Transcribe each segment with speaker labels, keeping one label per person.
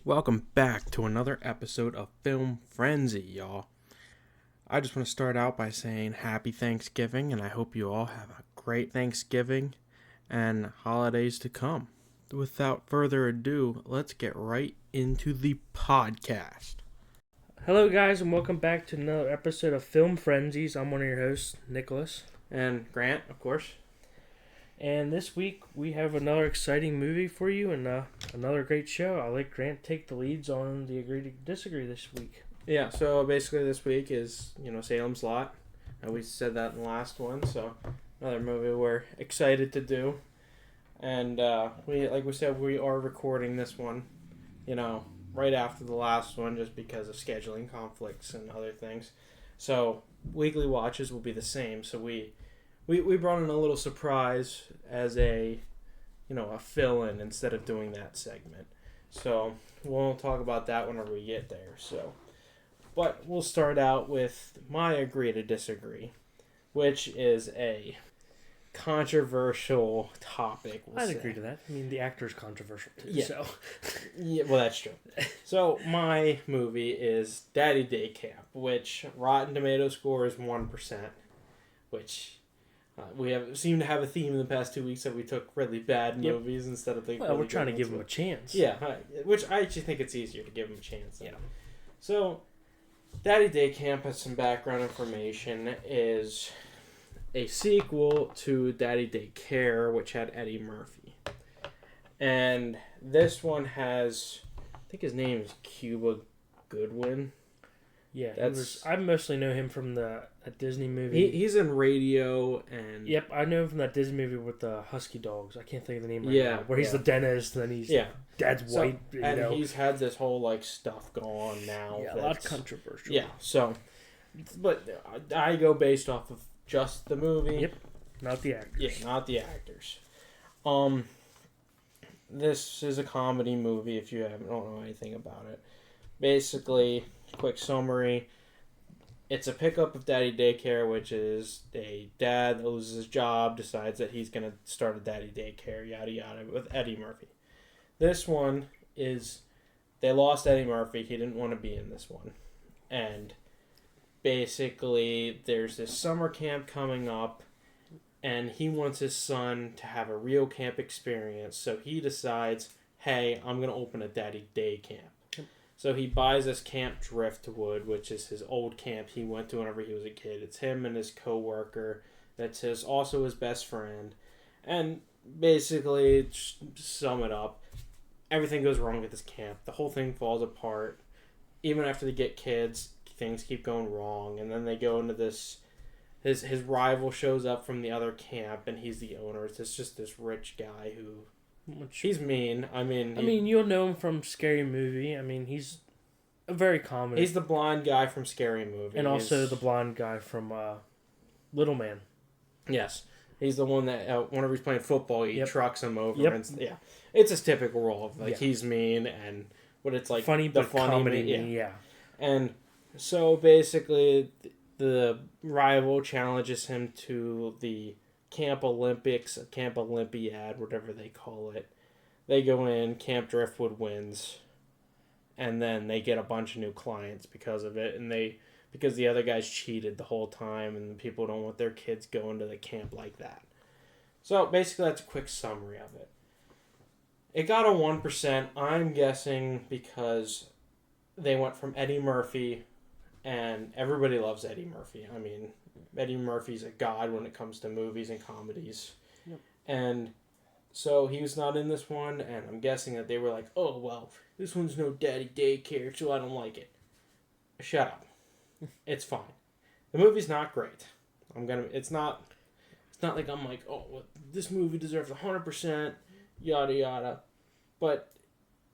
Speaker 1: Welcome back to another episode of Film Frenzy, y'all. I just want to start out by saying happy Thanksgiving, and I hope you all have a great Thanksgiving and holidays to come. Without further ado, let's get right into the podcast.
Speaker 2: Hello, guys, and welcome back to another episode of Film Frenzies. I'm one of your hosts, Nicholas.
Speaker 1: And Grant, of course.
Speaker 2: And this week, we have another exciting movie for you and another great show. I'll let Grant take the leads on the Agree to Disagree this week.
Speaker 1: Yeah, so basically this week is, Salem's Lot. We said that in the last one, so another movie we're excited to do. And we are recording this one, right after the last one just because of scheduling conflicts and other things. So weekly watches will be the same. So we brought in a little surprise as a fill-in instead of doing that segment. So we'll talk about that whenever we get there. But we'll start out with my Agree to Disagree, which is a controversial topic.
Speaker 2: I'd agree to that. I mean, the actor's controversial too.
Speaker 1: Yeah.
Speaker 2: So.
Speaker 1: Yeah, well, that's true. So my movie is Daddy Day Camp, which Rotten Tomato score is 1%, which we seem to have a theme in the past 2 weeks that we took really bad movies instead of the.
Speaker 2: Well, we're trying to give them a chance.
Speaker 1: Yeah, which I actually think it's easier to give them a chance.
Speaker 2: Yeah.
Speaker 1: So, Daddy Day Camp, has some background information, is a sequel to Daddy Day Care, which had Eddie Murphy. And this one has, I think his name is Cuba Goodwin.
Speaker 2: Yeah, I mostly know him from a Disney movie.
Speaker 1: He's in Radio and...
Speaker 2: Yep, I know him from that Disney movie with the husky dogs. I can't think of the name right now. Where he's the dentist and then he's... Dad's white.
Speaker 1: And he's had this whole stuff going on now.
Speaker 2: Yeah, a lot of controversial.
Speaker 1: Yeah, so... But I go based off of just the movie.
Speaker 2: Yep, not the actors.
Speaker 1: Yeah, not the actors. This is a comedy movie if you don't know anything about it. Basically, quick summary. It's a pickup of Daddy Daycare, which is a dad that loses his job, decides that he's going to start a Daddy Daycare, yada yada, with Eddie Murphy. This one is, they lost Eddie Murphy. He didn't want to be in this one. And basically, there's this summer camp coming up, and he wants his son to have a real camp experience. So he decides, hey, I'm going to open a Daddy Day Camp. So he buys this Camp Driftwood, which is his old camp he went to whenever he was a kid. It's him and his co-worker. That's also his best friend. And basically, just to sum it up, everything goes wrong at this camp. The whole thing falls apart. Even after they get kids, things keep going wrong. And then they go into this... His rival shows up from the other camp, and he's the owner. It's just this rich guy who... He's mean. I mean,
Speaker 2: you'll know him from Scary Movie. I mean, he's a very common.
Speaker 1: He's the blonde guy from Scary Movie,
Speaker 2: and also the blonde guy from Little Man.
Speaker 1: Yes, he's the one that whenever he's playing football, he trucks him over.
Speaker 2: Yep.
Speaker 1: And, it's his typical role of he's mean and what it's like
Speaker 2: funny, but comedy. Yeah.
Speaker 1: And so basically, the rival challenges him to the Camp Olympics, Camp Olympiad, whatever they call it. They go in, Camp Driftwood wins, and then they get a bunch of new clients because of it, and because the other guys cheated the whole time, and people don't want their kids going to the camp like that. So basically, that's a quick summary of it. It got a 1%. I'm guessing because they went from Eddie Murphy, and everybody loves Eddie Murphy. I mean, Eddie Murphy's a god when it comes to movies and comedies.
Speaker 2: Yep. And
Speaker 1: so he was not in this one, and I'm guessing that they were like, oh, well, this one's no Daddy Daycare, so I don't like it. Shut up. It's fine. The movie's not great. It's not like I'm like, oh, well, this movie deserves 100%, yada yada. But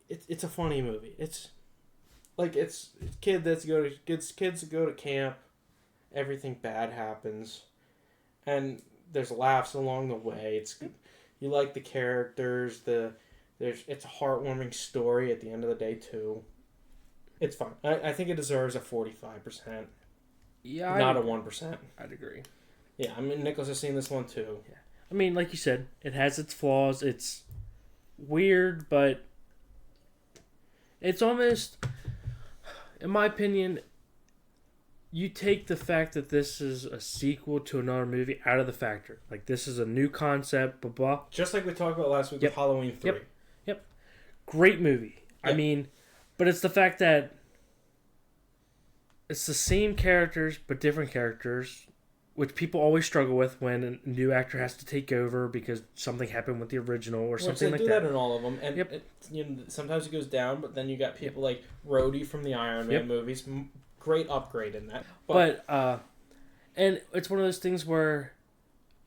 Speaker 1: it's a funny movie. It's kids that go to camp. Everything bad happens, and there's laughs along the way. You like the characters. It's a heartwarming story at the end of the day too. It's fun. I think it deserves a 45%.
Speaker 2: Yeah,
Speaker 1: not a 1%.
Speaker 2: I'd agree.
Speaker 1: Yeah, I mean Nicholas has seen this one too.
Speaker 2: Yeah, I mean, like you said, it has its flaws. It's weird, but It's almost, in my opinion, you take the fact that this is a sequel to another movie out of the factor. Like, this is a new concept, blah, blah.
Speaker 1: Just like we talked about last week with Halloween 3.
Speaker 2: Yep. Great movie. I mean, but it's the fact that it's the same characters, but different characters, which people always struggle with when a new actor has to take over because something happened with the original or something like that.
Speaker 1: They do that in all of them. And sometimes it goes down, but then you got people like Rhodey from the Iron Man movies. Great upgrade in that.
Speaker 2: But and it's one of those things where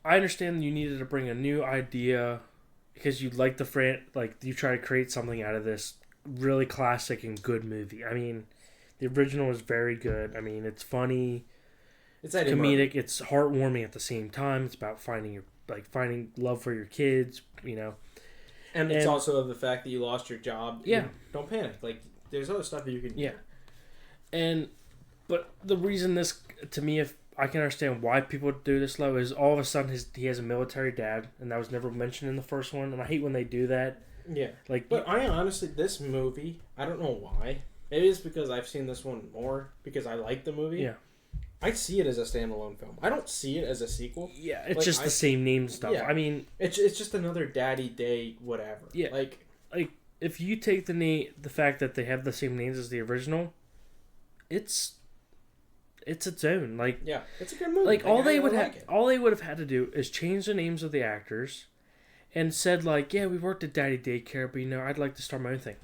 Speaker 2: I understand you needed to bring a new idea because you like you try to create something out of this really classic and good movie. I mean, the original is very good. I mean, it's funny, it's comedic, it's heartwarming at the same time. It's about finding love for your kids,
Speaker 1: And it's also the fact that you lost your job.
Speaker 2: Yeah.
Speaker 1: Don't panic. Like, there's other stuff that you can do.
Speaker 2: Yeah. But the reason this, to me, if I can understand why people do this low, is all of a sudden he has a military dad, and that was never mentioned in the first one, and I hate when they do that.
Speaker 1: Yeah. But I honestly, this movie, I don't know why. Maybe it's because I've seen this one more, because I like the movie.
Speaker 2: Yeah.
Speaker 1: I see it as a standalone film. I don't see it as a sequel.
Speaker 2: Yeah, it's just the same name stuff. Yeah. I mean...
Speaker 1: It's just another Daddy Day whatever.
Speaker 2: Yeah. Like, if you take the fact that they have the same names as the original, it's its own. Like,
Speaker 1: yeah, it's a good movie.
Speaker 2: Like, all they would have had to do is change the names of the actors and said, like, yeah, we worked at Daddy Daycare, but, I'd like to start my own thing.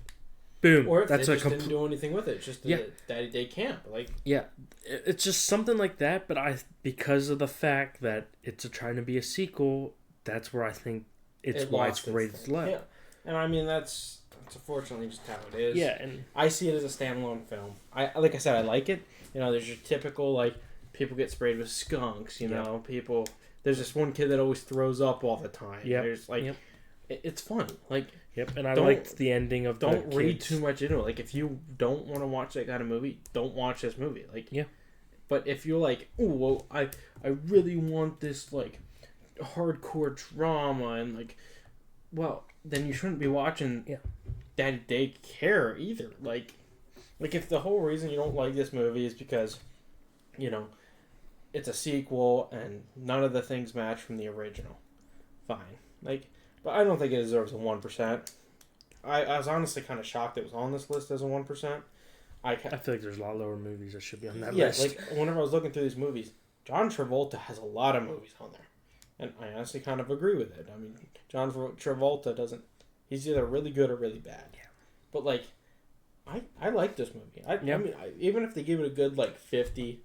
Speaker 2: Boom.
Speaker 1: Or if they just didn't do anything with it. It's just a Daddy Day camp. Like,
Speaker 2: yeah. It's just something like that, but because of the fact that it's trying to be a sequel, that's where I think why it's rated low.
Speaker 1: Yeah. And I mean, that's unfortunately just how it is.
Speaker 2: Yeah, and
Speaker 1: I see it as a standalone film. Like I said, I like it. There's your typical, like, people get sprayed with skunks, people... There's this one kid that always throws up all the time.
Speaker 2: Yeah.
Speaker 1: There's, like... It's fun. Like...
Speaker 2: Yep, and I liked the ending of
Speaker 1: Don't read too much into it. Like, if you don't want to watch that kind of movie, don't watch this movie. Like...
Speaker 2: Yeah.
Speaker 1: But if you're like, oh, well, I really want this, like, hardcore drama and, like... Well, then you shouldn't be watching Daddy Daycare either. Like, if the whole reason you don't like this movie is because, it's a sequel and none of the things match from the original, fine. Like, but I don't think it deserves a 1%. I was honestly kind of shocked it was on this list as a 1%. I
Speaker 2: feel like there's a lot lower movies that should be on that list.
Speaker 1: Yeah, like, whenever I was looking through these movies, John Travolta has a lot of movies on there. And I honestly kind of agree with it. I mean, John Travolta doesn't... He's either really good or really bad. Yeah. But, like... I like this movie. I mean, even if they give it a good, like, 50,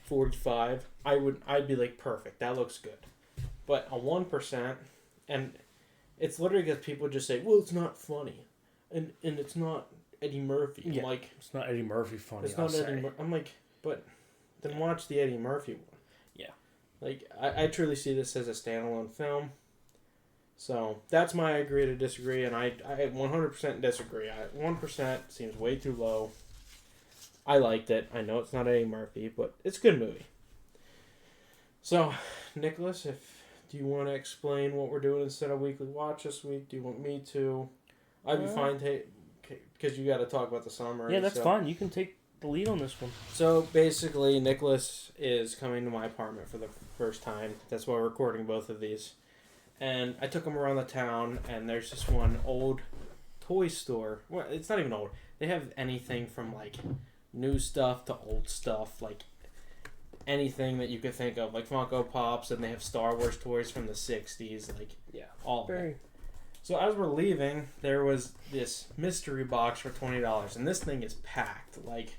Speaker 1: 45, I'd be like, perfect. That looks good. But a 1%, and it's literally because people just say, well, it's not funny. And it's not Eddie Murphy.
Speaker 2: Yeah.
Speaker 1: I'm like...
Speaker 2: It's not Eddie Murphy funny,
Speaker 1: It's not Eddie Murphy. I'm like, but then watch the Eddie Murphy one.
Speaker 2: Yeah.
Speaker 1: Like, I truly see this as a standalone film. So, that's my agree to disagree, and I 100% disagree. 1% seems way too low. I liked it. I know it's not Eddie Murphy, but it's a good movie. So, Nicholas, do you want to explain what we're doing instead of Weekly Watch this week? Do you want me to? I'd be fine, because you got to talk about the summary.
Speaker 2: Yeah, that's fine. You can take the lead on this one.
Speaker 1: So, basically, Nicholas is coming to my apartment for the first time. That's why we're recording both of these. And I took him around the town, and there's this one old toy store. Well, it's not even old. They have anything from, like, new stuff to old stuff. Like, anything that you could think of. Like, Funko Pops, and they have Star Wars toys from the 60s. Like, all of it. So, as we're leaving, there was this mystery box for $20. And this thing is packed. Like,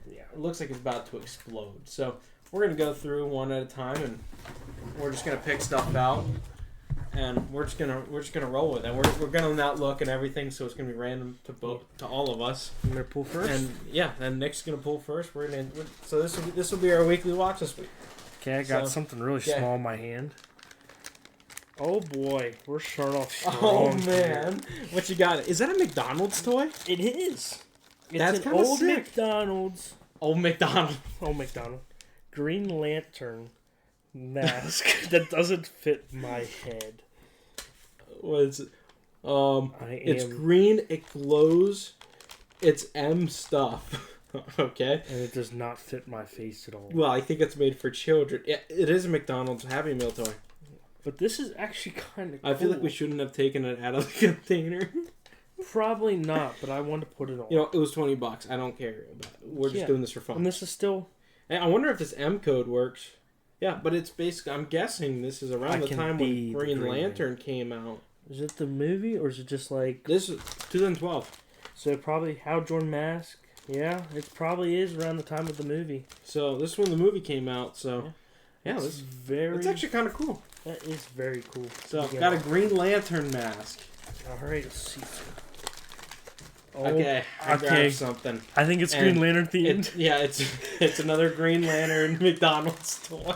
Speaker 1: it looks like it's about to explode. So, we're going to go through one at a time, and we're just going to pick stuff out. And we're just gonna roll with it. We're gonna not look and everything, so it's gonna be random to all of us.
Speaker 2: I'm gonna pull first.
Speaker 1: And Nick's gonna pull first. So this will be our weekly watch this week.
Speaker 2: Okay, I got something really small in my hand. Oh boy, we're starting off strong.
Speaker 1: Oh man, what you got? Is that a McDonald's toy?
Speaker 2: It is.
Speaker 1: That's
Speaker 2: an old
Speaker 1: sick.
Speaker 2: McDonald's.
Speaker 1: Old McDonald.
Speaker 2: Old McDonald. Green Lantern mask that doesn't fit my head.
Speaker 1: What is it? It's green. It glows. It's M stuff. Okay.
Speaker 2: And it does not fit my face at all.
Speaker 1: Well, I think it's made for children. Yeah, it is a McDonald's Happy Meal toy.
Speaker 2: But this is actually kind of cool.
Speaker 1: I feel like we shouldn't have taken it out of the container.
Speaker 2: Probably not, but I want to put it on.
Speaker 1: You know, it was $20. I don't care. We're just doing this for fun.
Speaker 2: And this is still...
Speaker 1: Hey, I wonder if this M code works. Yeah, but it's basically... I'm guessing this is around the time when Green Lantern came out.
Speaker 2: Is it the movie, or is it just like...
Speaker 1: This is 2012.
Speaker 2: So probably Hal Jordan Mask. Yeah, it probably is around the time of the movie.
Speaker 1: So this is when the movie came out, so... Yeah,
Speaker 2: it's
Speaker 1: it's actually kind of cool.
Speaker 2: That is very cool.
Speaker 1: So, got a Green Lantern mask.
Speaker 2: Alright, let's see. Oh,
Speaker 1: okay, I grabbed something.
Speaker 2: I think it's Green Lantern themed.
Speaker 1: It's another Green Lantern McDonald's toy.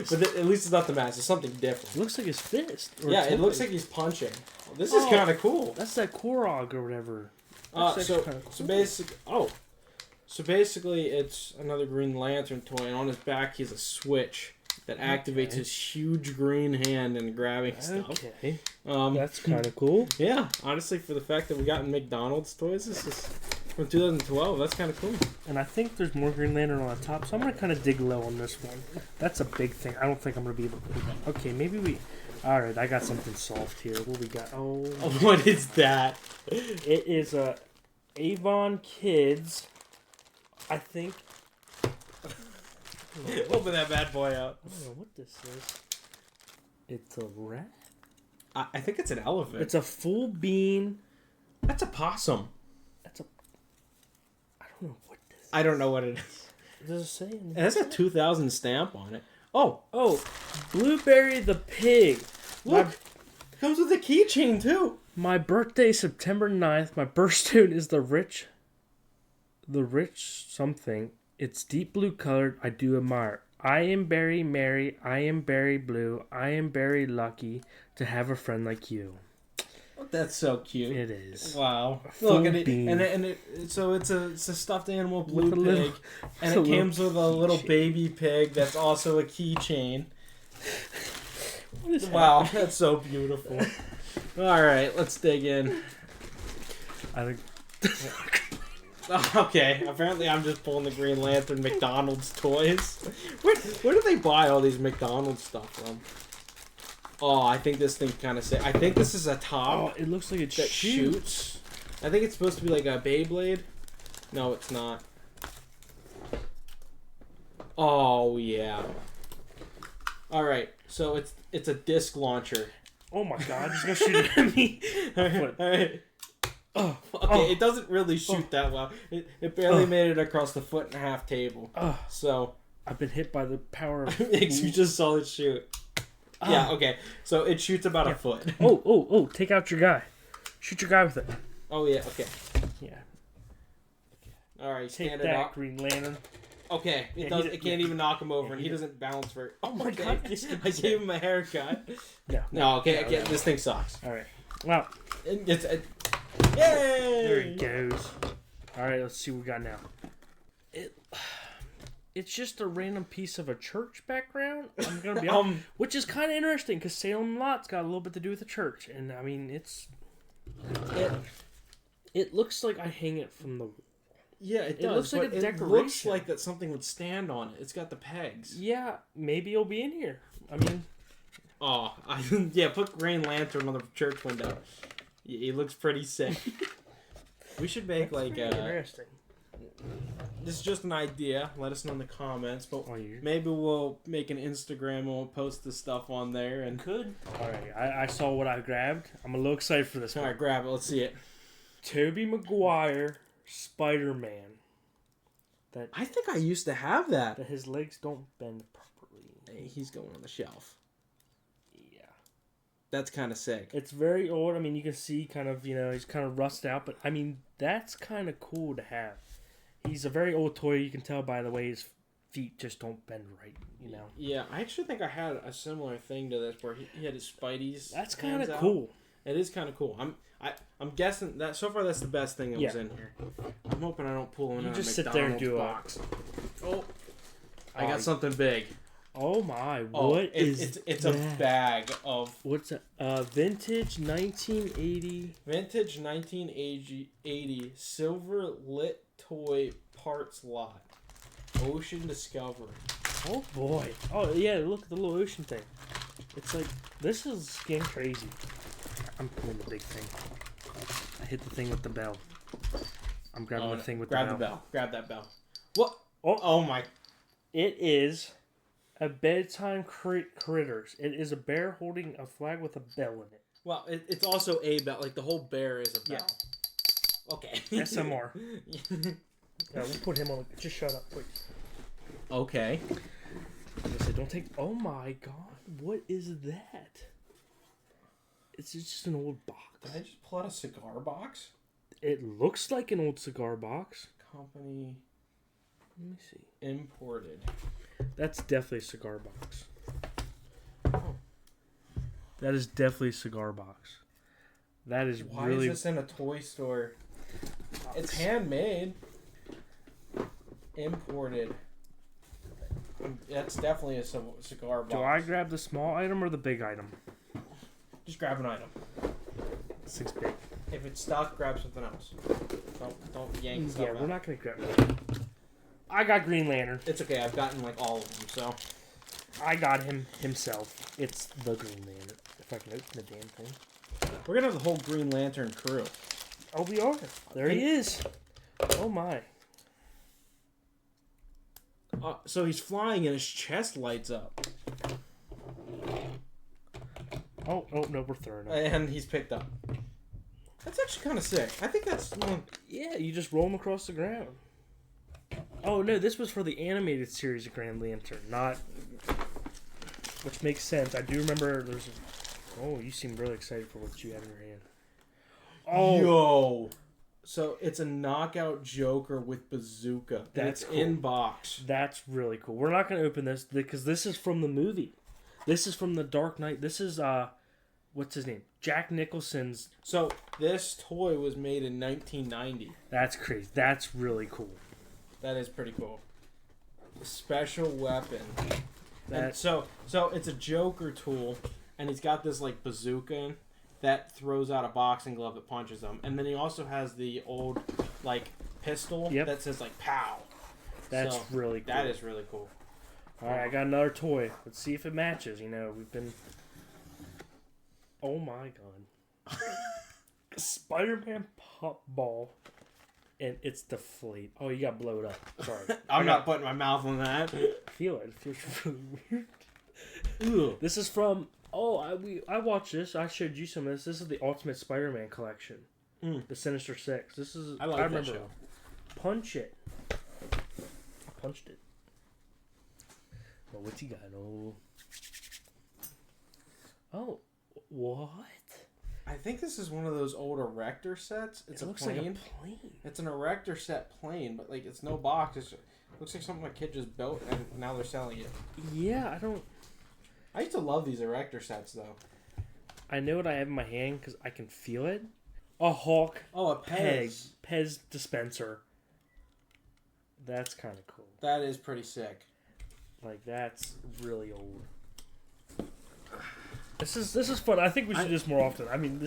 Speaker 1: But at least it's not the mask. It's something different.
Speaker 2: It looks like his fist.
Speaker 1: It looks like he's punching. This is kind of cool.
Speaker 2: That's that Korog or whatever.
Speaker 1: So basically, it's another Green Lantern toy, and on his back, he has a switch that activates his huge green hand and grabbing stuff.
Speaker 2: Okay.
Speaker 1: That's
Speaker 2: kind of cool.
Speaker 1: Yeah, honestly, for the fact that we got McDonald's toys, this is from 2012. That's kind of cool.
Speaker 2: And I think there's more Green Lantern on the top, so I'm going to kind of dig low on this one. That's a big thing. I don't think I'm going to be able to do that. Okay, maybe we... Alright, I got something soft here. What we got? Oh,
Speaker 1: what is that?
Speaker 2: It is a Avon Kids, I think...
Speaker 1: Open that bad boy up.
Speaker 2: I don't know what this is. It's a rat?
Speaker 1: I think it's an elephant.
Speaker 2: It's a full bean.
Speaker 1: That's a possum.
Speaker 2: That's a... I don't know what this is.
Speaker 1: I don't know what it is.
Speaker 2: Does it say?
Speaker 1: It has a 2000 stamp on it. Oh,
Speaker 2: Blueberry the pig.
Speaker 1: Look, comes with a keychain too.
Speaker 2: My birthday, September 9th. My birthstone is the rich something. It's deep blue colored. I do admire. I am very merry. I am very blue. I am very lucky to have a friend like you.
Speaker 1: That's so cute.
Speaker 2: It is.
Speaker 1: Wow.
Speaker 2: Look
Speaker 1: at it, so it's a stuffed animal blue pig,
Speaker 2: little,
Speaker 1: and it comes with a little baby pig that's also a keychain. Wow, that's so beautiful. All right, let's dig in.
Speaker 2: I think.
Speaker 1: Okay, apparently I'm just pulling the Green Lantern McDonald's toys. Where do they buy all these McDonald's stuff from? Oh, I think this thing's kind of sick. I think this is a top.
Speaker 2: Oh, it looks like it
Speaker 1: shoots. I think it's supposed to be like a Beyblade. No, it's not. Oh, yeah. Alright, so it's a disc launcher.
Speaker 2: Oh my god, he's gonna shoot it at me.
Speaker 1: Alright. Okay, it doesn't really shoot that well. It barely made it across the 1.5-foot table. So
Speaker 2: I've been hit by the power of...
Speaker 1: You just saw it shoot. Yeah, okay. So it shoots about a foot.
Speaker 2: Oh, take out your guy. Shoot your guy with it.
Speaker 1: Oh, yeah, okay.
Speaker 2: Yeah.
Speaker 1: Alright,
Speaker 2: take
Speaker 1: stand
Speaker 2: that,
Speaker 1: it up.
Speaker 2: Green Lantern.
Speaker 1: Okay, it can't even knock him over, and he doesn't bounce very...
Speaker 2: Oh my god.
Speaker 1: I gave him a haircut.
Speaker 2: No,
Speaker 1: okay, this thing sucks.
Speaker 2: Alright. Well.
Speaker 1: Yay!
Speaker 2: There he goes. Alright, let's see what we got now. It's just a random piece of a church background. I'm gonna be honest, which is kind of interesting because Salem Lot's got a little bit to do with the church, and I mean it looks like I hang it from the wall.
Speaker 1: Yeah, it does.
Speaker 2: It looks like a decoration.
Speaker 1: It looks like that something would stand on it. It's got the pegs.
Speaker 2: Yeah, maybe it'll be in here. I mean,
Speaker 1: put Green Lantern on the church window. He looks pretty sick. We should make
Speaker 2: interesting.
Speaker 1: This is just an idea. Let us know in the comments, but maybe we'll make an Instagram and we'll post the stuff on there. And
Speaker 2: could. All right, I saw what I grabbed. I'm a little excited for this one.
Speaker 1: All right, grab it. Let's see it.
Speaker 2: Tobey Maguire, Spider-Man.
Speaker 1: I think I used to have that.
Speaker 2: That his legs don't bend properly.
Speaker 1: Hey, he's going on the shelf.
Speaker 2: Yeah.
Speaker 1: That's kind of sick.
Speaker 2: It's very old. I mean, you can see kind of, he's kind of rusted out. But, I mean, that's kind of cool to have. He's a very old toy. You can tell by the way his feet just don't bend right,
Speaker 1: Yeah, I actually think I had a similar thing to this where he had his Spideys.
Speaker 2: That's kind of cool.
Speaker 1: It is kind of cool. I'm guessing that so far that's the best thing that was in here. I'm hoping I don't pull one out of a McDonald's box. Oh, I got something big.
Speaker 2: Oh my!
Speaker 1: Oh,
Speaker 2: What is
Speaker 1: it's
Speaker 2: that?
Speaker 1: a bag of
Speaker 2: What's that? Vintage 1980.
Speaker 1: vintage 1980 silver lit toy parts lot. Ocean Discovery.
Speaker 2: Oh boy! Oh yeah! Look at the little ocean thing. It's like this is getting crazy. I'm pulling the big thing. I hit the thing with the bell. I'm grabbing the thing with
Speaker 1: grab
Speaker 2: the bell.
Speaker 1: the bell. Grab that bell. What?
Speaker 2: Oh,
Speaker 1: Oh my!
Speaker 2: it is a bedtime critters. It is a bear holding a flag with a bell in it.
Speaker 1: Well, it's also a bell. Like the whole bear is a bell.
Speaker 2: Yeah.
Speaker 1: Okay.
Speaker 2: SMR. Yeah, we'll put him on. Just shut up, please.
Speaker 1: Okay.
Speaker 2: I said, don't take. Oh my god! What is that? It's just an old box.
Speaker 1: Did I just pull out a cigar box?
Speaker 2: It looks like an old cigar box.
Speaker 1: Company
Speaker 2: Let me see.
Speaker 1: imported.
Speaker 2: That's definitely a cigar box.
Speaker 1: Oh.
Speaker 2: That is definitely a cigar box. That is
Speaker 1: Why
Speaker 2: really.
Speaker 1: is this in a toy store? It's handmade. Imported. That's definitely a cigar box.
Speaker 2: Do I grab the small item or the big item?
Speaker 1: Just grab an item.
Speaker 2: This thing's big.
Speaker 1: If it's stuck, grab something else. Don't yank stuff
Speaker 2: Yeah,
Speaker 1: out.
Speaker 2: we're not gonna grab it. I got Green Lantern.
Speaker 1: It's okay. I've gotten like all of them. So
Speaker 2: I got him himself. It's the Green Lantern. If I can open the damn thing.
Speaker 1: we're gonna have the whole Green Lantern crew.
Speaker 2: Oh, we are. There he is. Oh my.
Speaker 1: So he's flying and his chest lights up.
Speaker 2: Oh no, we're throwing him.
Speaker 1: And he's picked up. That's actually kind of sick. I think that's one.
Speaker 2: Yeah, you just roll him across the ground. Oh no, this was for the animated series of Green Lantern, not. Which makes sense. I do remember there's. Oh, you seem really excited for what you have in your hand. Oh,
Speaker 1: Yo! So it's a knockout Joker with bazooka.
Speaker 2: That's
Speaker 1: it's
Speaker 2: cool.
Speaker 1: in box.
Speaker 2: That's really cool. We're not going to open this because this is from the movie. This is from the Dark Knight. This is what's his name? Jack Nicholson's.
Speaker 1: So this toy was made in 1990.
Speaker 2: That's crazy. That's really cool.
Speaker 1: That is pretty cool. Special weapon. And
Speaker 2: That
Speaker 1: so it's a Joker tool, and he's got this like bazooka that throws out a boxing glove that punches him, and then he also has the old like pistol that says like "pow."
Speaker 2: That's really cool.
Speaker 1: That is really cool.
Speaker 2: All right, I got another toy. Let's see if it matches. You know, we've been. Oh my god! Spider-Man pop ball, and it's deflate. Oh, you got blowed up. Sorry,
Speaker 1: I'm not putting my mouth on that.
Speaker 2: Feel it. It feels really weird.
Speaker 1: Ugh.
Speaker 2: This is from. Oh, I watched this. I showed you some of this. This is the Ultimate Spider-Man collection. The Sinister Six. This is.
Speaker 1: I like that show.
Speaker 2: Punch it. I punched it. Well, what's he got? Oh, what?
Speaker 1: I think this is one of those old Erector sets. It
Speaker 2: looks
Speaker 1: plane.
Speaker 2: like a plane.
Speaker 1: It's an Erector set plane, but like it's no box. It looks like something my kid just built, and now they're selling it.
Speaker 2: Yeah, I don't.
Speaker 1: I used to love these Erector sets, though.
Speaker 2: I know what I have in my hand because I can feel it. A Hulk.
Speaker 1: Oh, a Pez.
Speaker 2: Pez dispenser. That's kind of cool.
Speaker 1: That is pretty sick.
Speaker 2: Like that's really old. This is fun. I think we should do this more often. I mean,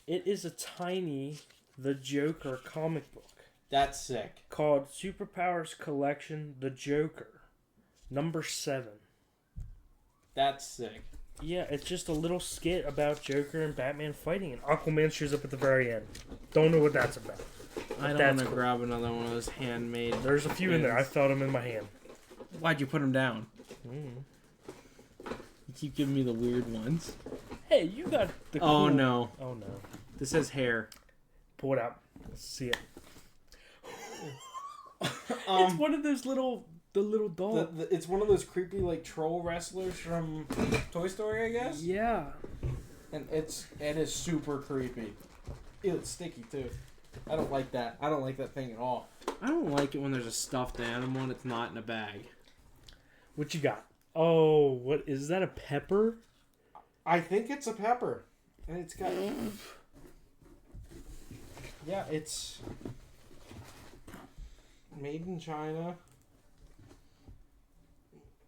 Speaker 2: it is a tiny The Joker comic book
Speaker 1: That's sick.
Speaker 2: called Superpowers Collection: The Joker, number 7.
Speaker 1: That's sick.
Speaker 2: Yeah, it's just a little skit about Joker and Batman fighting, and Aquaman shows up at the very end. Don't know what that's about.
Speaker 1: I don't want to grab another one of those handmade.
Speaker 2: There's a few in there. I felt them in my hand.
Speaker 1: Why'd you put them down? You keep giving me the weird ones.
Speaker 2: Hey, you got the.
Speaker 1: Oh
Speaker 2: cool...
Speaker 1: no!
Speaker 2: Oh no!
Speaker 1: This says hair.
Speaker 2: Pull it out. Let's see it. It's one of those little. The little doll.
Speaker 1: It's one of those creepy like troll wrestlers from Toy Story, I guess.
Speaker 2: Yeah.
Speaker 1: And it is super creepy. Ew, it's sticky too. I don't like that. I don't like that thing at all. I don't like it when there's a stuffed animal and it's not in a bag.
Speaker 2: What you got? Oh, what is that? A pepper?
Speaker 1: I think it's a pepper, and it's got. Yeah, it's made in China.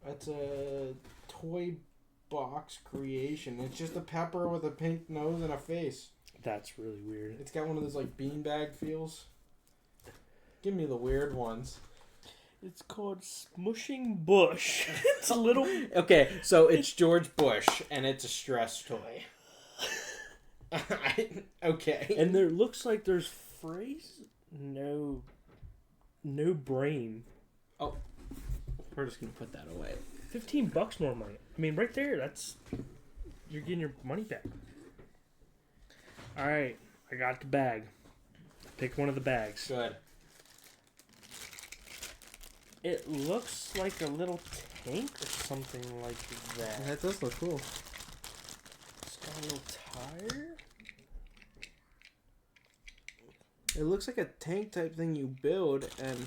Speaker 1: It's a toy box creation. It's just a pepper with a pink nose and a face.
Speaker 2: That's really weird.
Speaker 1: It's got one of those like beanbag feels. Give me the weird ones.
Speaker 2: It's called Smushing Bush. It's a little...
Speaker 1: Okay, so it's George Bush, and it's a stress toy. Okay.
Speaker 2: And there looks like there's phrase? No brain.
Speaker 1: Oh. We're just going to put that away.
Speaker 2: $15 normally. I mean, right there, that's... You're getting your money back. Alright, I got the bag. Pick one of the bags.
Speaker 1: Good.
Speaker 2: It looks like a little tank or something like that.
Speaker 1: That does look cool.
Speaker 2: It's got a little tire.
Speaker 1: It looks like a tank type thing you build and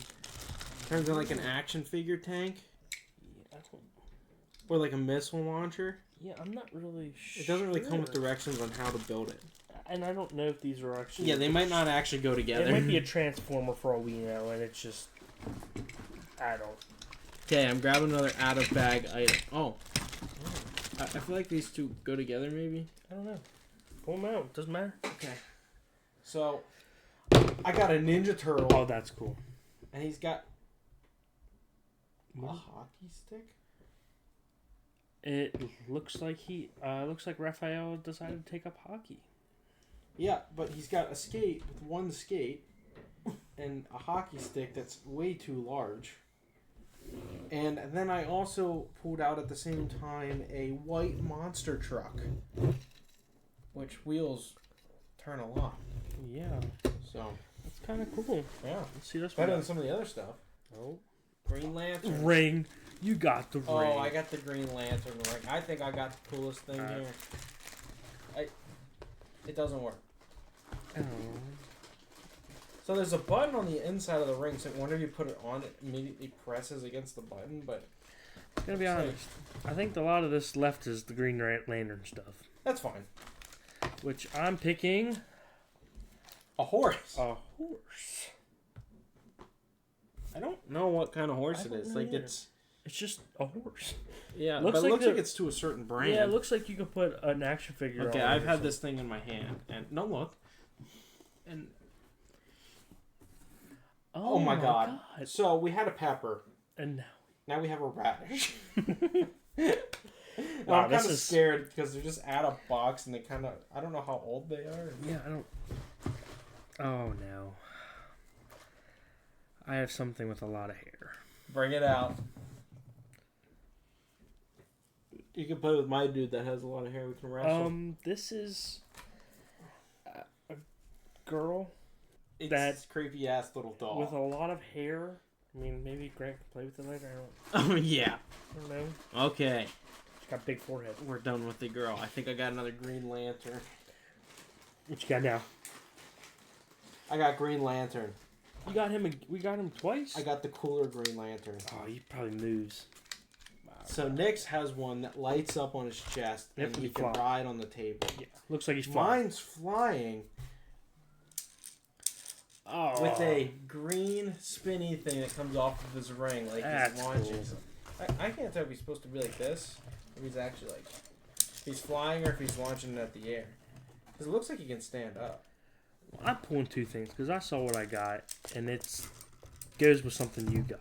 Speaker 1: turns into like an action figure tank.
Speaker 2: Yeah,
Speaker 1: or like a missile launcher.
Speaker 2: Yeah, I'm not really sure.
Speaker 1: It doesn't really come with directions on how to build it.
Speaker 2: And I don't know if these are actually...
Speaker 1: Yeah, they might not actually go together.
Speaker 2: It might be a transformer for all we know, and it's just... I don't...
Speaker 1: Okay, I'm grabbing another out-of-bag item. Oh. I feel like these two go together, maybe?
Speaker 2: I don't know. Pull them out. Doesn't matter.
Speaker 1: Okay. So, I got a Ninja Turtle.
Speaker 2: Oh, that's cool.
Speaker 1: And he's got a hockey stick?
Speaker 2: It looks like looks like Raphael decided to take up hockey.
Speaker 1: Yeah, but he's got a skate with one skate and a hockey stick that's way too large. And then I also pulled out at the same time a white monster truck, which wheels turn a lot.
Speaker 2: Yeah.
Speaker 1: So
Speaker 2: that's kind of cool.
Speaker 1: Yeah.
Speaker 2: Let's see this
Speaker 1: better than some of the other stuff.
Speaker 2: Oh.
Speaker 1: Green Lantern.
Speaker 2: Ring. You got the ring.
Speaker 1: Oh, I got the Green Lantern ring. I think I got the coolest thing here. It doesn't work.
Speaker 2: Oh.
Speaker 1: So there's a button on the inside of the ring, so whenever you put it on, it immediately presses against the button, but...
Speaker 2: I'm gonna be honest. I think a lot of this left is the Green Lantern stuff.
Speaker 1: That's fine.
Speaker 2: Which I'm picking...
Speaker 1: A horse.
Speaker 2: A horse.
Speaker 1: I don't know what kind of horse it is. Like,
Speaker 2: it's just a horse.
Speaker 1: Yeah,
Speaker 2: looks
Speaker 1: but
Speaker 2: like
Speaker 1: it looks like it's to a certain brand.
Speaker 2: Yeah, it looks like you could put an action figure
Speaker 1: okay,
Speaker 2: on
Speaker 1: I've had this thing in my hand, and... No, look. And... Oh my god. So we had a pepper.
Speaker 2: And
Speaker 1: now we have a radish.
Speaker 2: Wow,
Speaker 1: I'm kind of scared because they're just out of box and they kind of... I don't know how old they are.
Speaker 2: Yeah, I don't... Oh no. I have something with a lot of hair.
Speaker 1: Bring it out. You can play with my dude that has a lot of hair. We can wrestle.
Speaker 2: This is a girl...
Speaker 1: It's
Speaker 2: that
Speaker 1: creepy ass little doll
Speaker 2: with a lot of hair. I mean, maybe Grant can play with it later. I don't.
Speaker 1: Oh yeah.
Speaker 2: I don't know.
Speaker 1: Okay.
Speaker 2: She's got a big forehead.
Speaker 1: We're done with the girl. I think I got another Green Lantern.
Speaker 2: What you got now?
Speaker 1: I got Green Lantern.
Speaker 2: You got him. We got him twice.
Speaker 1: I got the cooler Green Lantern.
Speaker 2: Oh, he probably moves. Wow.
Speaker 1: So Nick's has one that lights up on his chest and you can ride on the table.
Speaker 2: Yeah. Looks like he's flying.
Speaker 1: Mine's flying.
Speaker 2: Oh.
Speaker 1: With a green spinny thing that comes off of his ring, like he's launching. Cool. I can't tell if he's supposed to be like this, or if he's actually like, if he's flying or if he's launching it at the air. Because it looks like he can stand up.
Speaker 2: Well, I'm pulling two things because I saw what I got, and it goes with something you got.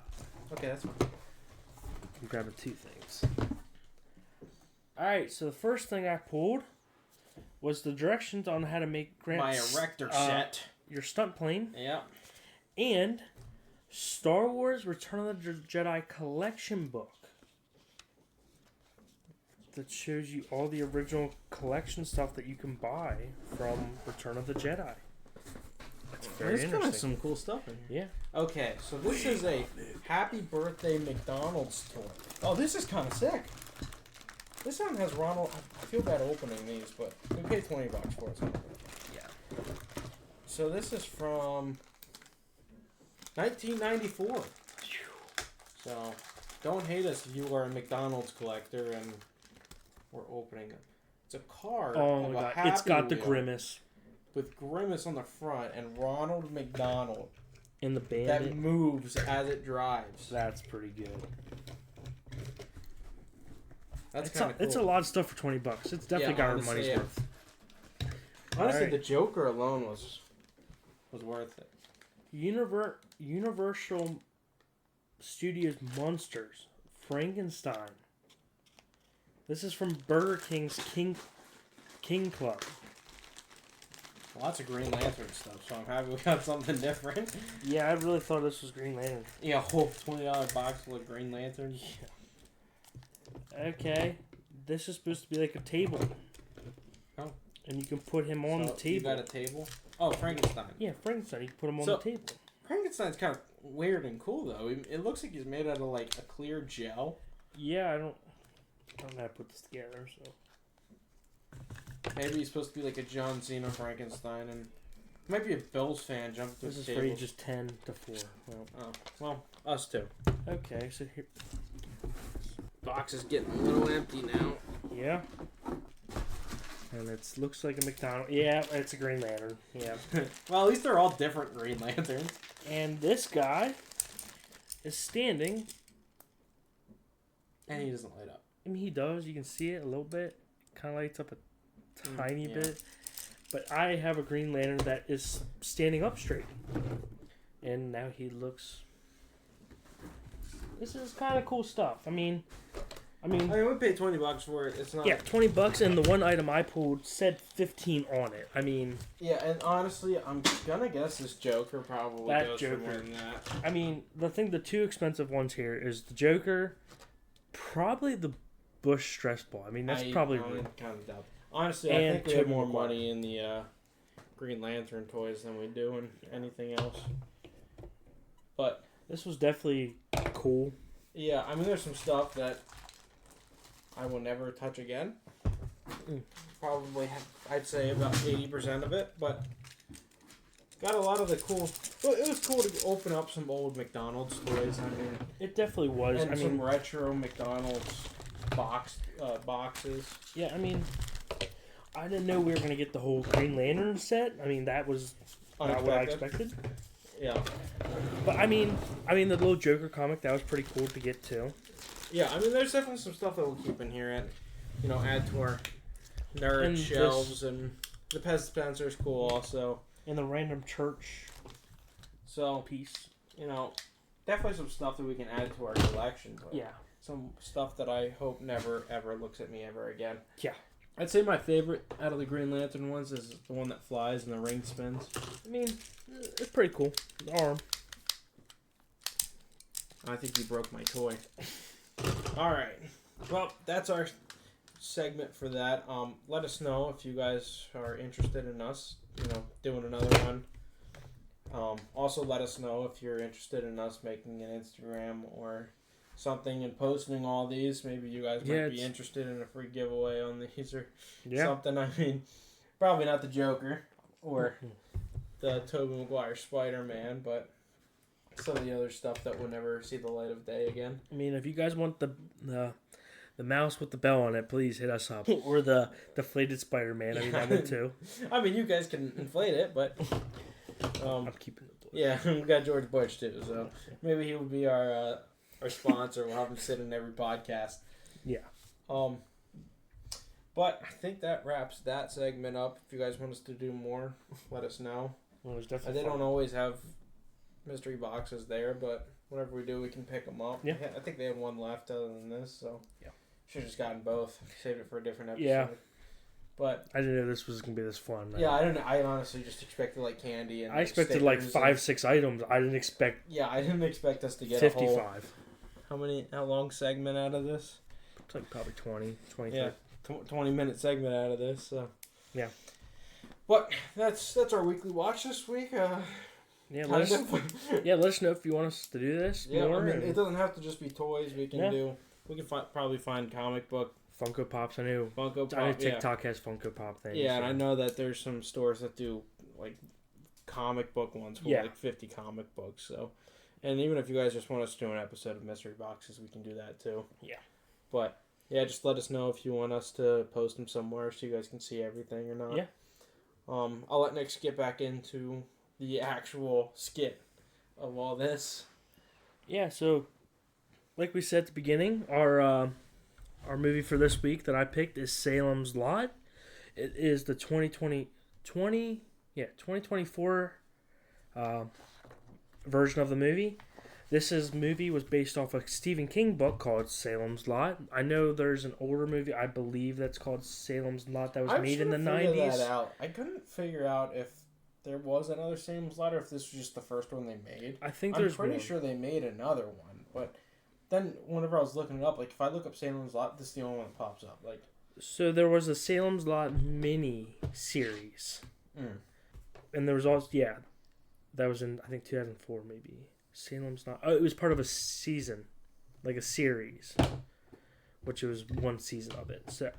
Speaker 1: Okay, that's fine.
Speaker 2: I'm grabbing two things. Alright, so the first thing I pulled was the directions on how to make Grant's...
Speaker 1: My erector set.
Speaker 2: Your stunt plane.
Speaker 1: Yeah.
Speaker 2: And Star Wars Return of the Jedi collection book. That shows you all the original collection stuff that you can buy from Return of the Jedi. That's very interesting.
Speaker 1: There's some cool stuff in here.
Speaker 2: Yeah.
Speaker 1: Okay, so this is a Happy Birthday McDonald's toy. Oh, this is kind of sick. This one has Ronald... I feel bad opening these, but we paid $20 for it. So
Speaker 2: yeah.
Speaker 1: So this is from 1994. So don't hate us if you are a McDonald's collector and we're opening it. It's a card.
Speaker 2: Oh my god! It's got the Grimace
Speaker 1: with Grimace on the front and Ronald McDonald
Speaker 2: in the Bandit
Speaker 1: that moves as it drives.
Speaker 2: That's pretty good.
Speaker 1: That's kind of cool.
Speaker 2: It's a lot of stuff for $20. It's definitely got our money's worth.
Speaker 1: Honestly, the Joker alone was worth it.
Speaker 2: Universal Studios Monsters Frankenstein. This is from Burger King's King Club.
Speaker 1: Lots of Green Lantern stuff, so I'm happy we got something different.
Speaker 2: Yeah, I really thought this was Green Lantern.
Speaker 1: Yeah, a whole $20 box full of Green Lanterns.
Speaker 2: Yeah. Okay, this is supposed to be like a table.
Speaker 1: Oh.
Speaker 2: And you can put him on the table.
Speaker 1: You got a table? Oh, Frankenstein.
Speaker 2: Yeah, Frankenstein. You can put him on the table.
Speaker 1: Frankenstein's kind of weird and cool, though. It looks like he's made out of, like, a clear gel.
Speaker 2: Yeah, I don't know how to put this together, so...
Speaker 1: Maybe he's supposed to be like a John Cena Frankenstein, and might be a Bills fan jumping through the table.
Speaker 2: This is for ages 10 to 4.
Speaker 1: Well, us too.
Speaker 2: Okay, so here...
Speaker 1: Box is getting a little empty now.
Speaker 2: Yeah. And it looks like a McDonald's. Yeah, it's a Green Lantern. Yeah.
Speaker 1: Well, at least they're all different Green Lanterns.
Speaker 2: And this guy is standing.
Speaker 1: And he doesn't light up.
Speaker 2: I mean, he does. You can see it a little bit. Kind of lights up a tiny bit. But I have a Green Lantern that is standing up straight. And now he looks... This is kind of cool stuff. I mean,
Speaker 1: we paid $20 for it. It's not.
Speaker 2: Yeah, $20, and the one item I pulled said 15 on it. I mean.
Speaker 1: Yeah, and honestly, I'm gonna guess this Joker probably goes for more than that.
Speaker 2: I mean, the two expensive ones here is the Joker, probably the Bush stress ball. I mean, that's probably
Speaker 1: kind of doubt. Honestly, I think we have more money in the Green Lantern toys than we do in anything else. But
Speaker 2: this was definitely cool.
Speaker 1: Yeah, I mean, there's some stuff that I will never touch again. Probably, I'd say about 80% of it, but got a lot of the cool. Well, it was cool to open up some old McDonald's toys. I mean,
Speaker 2: it definitely was.
Speaker 1: And some retro McDonald's boxes.
Speaker 2: Yeah, I mean, I didn't know we were gonna get the whole Green Lantern set. I mean, that was not what I expected.
Speaker 1: Yeah.
Speaker 2: But I mean, the little Joker comic, that was pretty cool to get too.
Speaker 1: Yeah, I mean, there's definitely some stuff that we'll keep in here and, add to our nerd shelves. And the Pez dispenser is cool also.
Speaker 2: And the random church piece.
Speaker 1: Definitely some stuff that we can add to our collection. But
Speaker 2: yeah.
Speaker 1: Some stuff that I hope never, ever looks at me ever again.
Speaker 2: Yeah.
Speaker 1: I'd say my favorite out of the Green Lantern ones is the one that flies and the ring spins.
Speaker 2: I mean, it's pretty cool. The arm.
Speaker 1: I think you broke my toy. Alright. Well, that's our segment for that. Let us know if you guys are interested in us, doing another one. Also, let us know if you're interested in us making an Instagram or something and posting all these. Maybe you guys might be interested in a free giveaway on these or something. I mean, probably not the Joker or the Tobey Maguire Spider-Man, but some of the other stuff that will never see the light of day again.
Speaker 2: I mean, if you guys want the mouse with the bell on it, please hit us up. Or the deflated Spider-Man. I mean, that one too.
Speaker 1: I mean, you guys can inflate it, but
Speaker 2: I'm keeping it.
Speaker 1: Yeah, we got George Bush too, so maybe he will be our sponsor. We'll have him sit in every podcast.
Speaker 2: Yeah.
Speaker 1: But I think that wraps that segment up. If you guys want us to do more, let us know.
Speaker 2: Well, it's definitely
Speaker 1: they don't always have mystery boxes there, but whenever we do, we can pick them up.
Speaker 2: Yeah.
Speaker 1: I think they have one left other than this, so
Speaker 2: yeah.
Speaker 1: Should have just gotten both. Saved it for a different episode.
Speaker 2: Yeah.
Speaker 1: But
Speaker 2: I didn't know this was gonna be this fun.
Speaker 1: Yeah, I don't know. I honestly just expected like candy and.
Speaker 2: I expected like 5-6 items. I didn't expect.
Speaker 1: Yeah, I didn't expect us to get
Speaker 2: 55.
Speaker 1: How long segment out of this?
Speaker 2: It's like probably 20, 25.
Speaker 1: Yeah, 20-minute segment out of this. So.
Speaker 2: Yeah.
Speaker 1: But that's our weekly watch this week.
Speaker 2: Yeah, let us know if you want us to do this.
Speaker 1: Yeah,
Speaker 2: more,
Speaker 1: I mean, it doesn't have to just be toys. We can probably find comic book.
Speaker 2: Funko Pops, I know.
Speaker 1: Funko Pop.
Speaker 2: I know TikTok has Funko Pop things.
Speaker 1: Yeah, and I know that there's some stores that do like comic book ones for like 50 comic books. So, and even if you guys just want us to do an episode of Mystery Boxes, we can do that too.
Speaker 2: Yeah.
Speaker 1: But yeah, just let us know if you want us to post them somewhere so you guys can see everything or not.
Speaker 2: Yeah.
Speaker 1: I'll let Nick get back into the actual skit of all this.
Speaker 2: Yeah. So, like we said at the beginning, our our movie for this week that I picked is Salem's Lot. It is the 2024 version of the movie. Movie was based off a Stephen King book called Salem's Lot. I know there's an older movie, I believe, that's called Salem's Lot that was made in the 90s.
Speaker 1: That out. I couldn't figure out if there was another Salem's Lot or if this was just the first one they made.
Speaker 2: I'm
Speaker 1: pretty sure they made another one, but then whenever I was looking it up, like if I look up Salem's Lot, this is the only one that pops up. Like,
Speaker 2: so there was a Salem's Lot mini series, and there was also that was in I think 2004 maybe. Salem's Lot. Oh, it was part of a season, like a series, which was one season of it. So,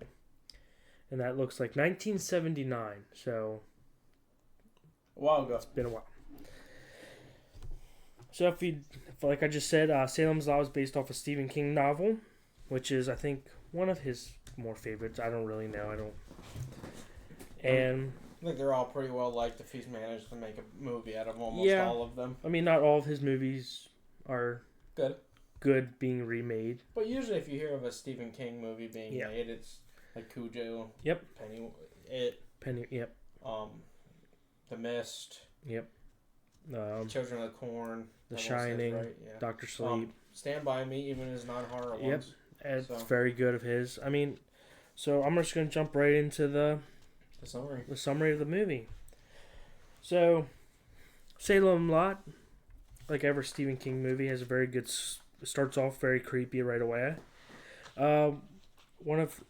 Speaker 2: and that looks like 1979. So,
Speaker 1: a while ago.
Speaker 2: It's been a while. So like I just said, Salem's Lot was based off a Stephen King novel, which is I think one of his more favorites. I don't really know. And
Speaker 1: I think they're all pretty well liked if he's managed to make a movie out of almost all of them.
Speaker 2: I mean, not all of his movies are
Speaker 1: good
Speaker 2: being remade.
Speaker 1: But usually if you hear of a Stephen King movie being made, it's like Cujo.
Speaker 2: Yep.
Speaker 1: Penny.
Speaker 2: Yep.
Speaker 1: The Mist.
Speaker 2: Yep.
Speaker 1: Children of the Corn.
Speaker 2: The Shining.
Speaker 1: Right? Yeah.
Speaker 2: Dr. Sleep.
Speaker 1: Stand By Me, even his non-horror ones.
Speaker 2: Yep. It's very good of his. I mean, so I'm just going to jump right into the summary of the movie. So, Salem Lot, like every Stephen King movie, has a very good. Starts off very creepy right away.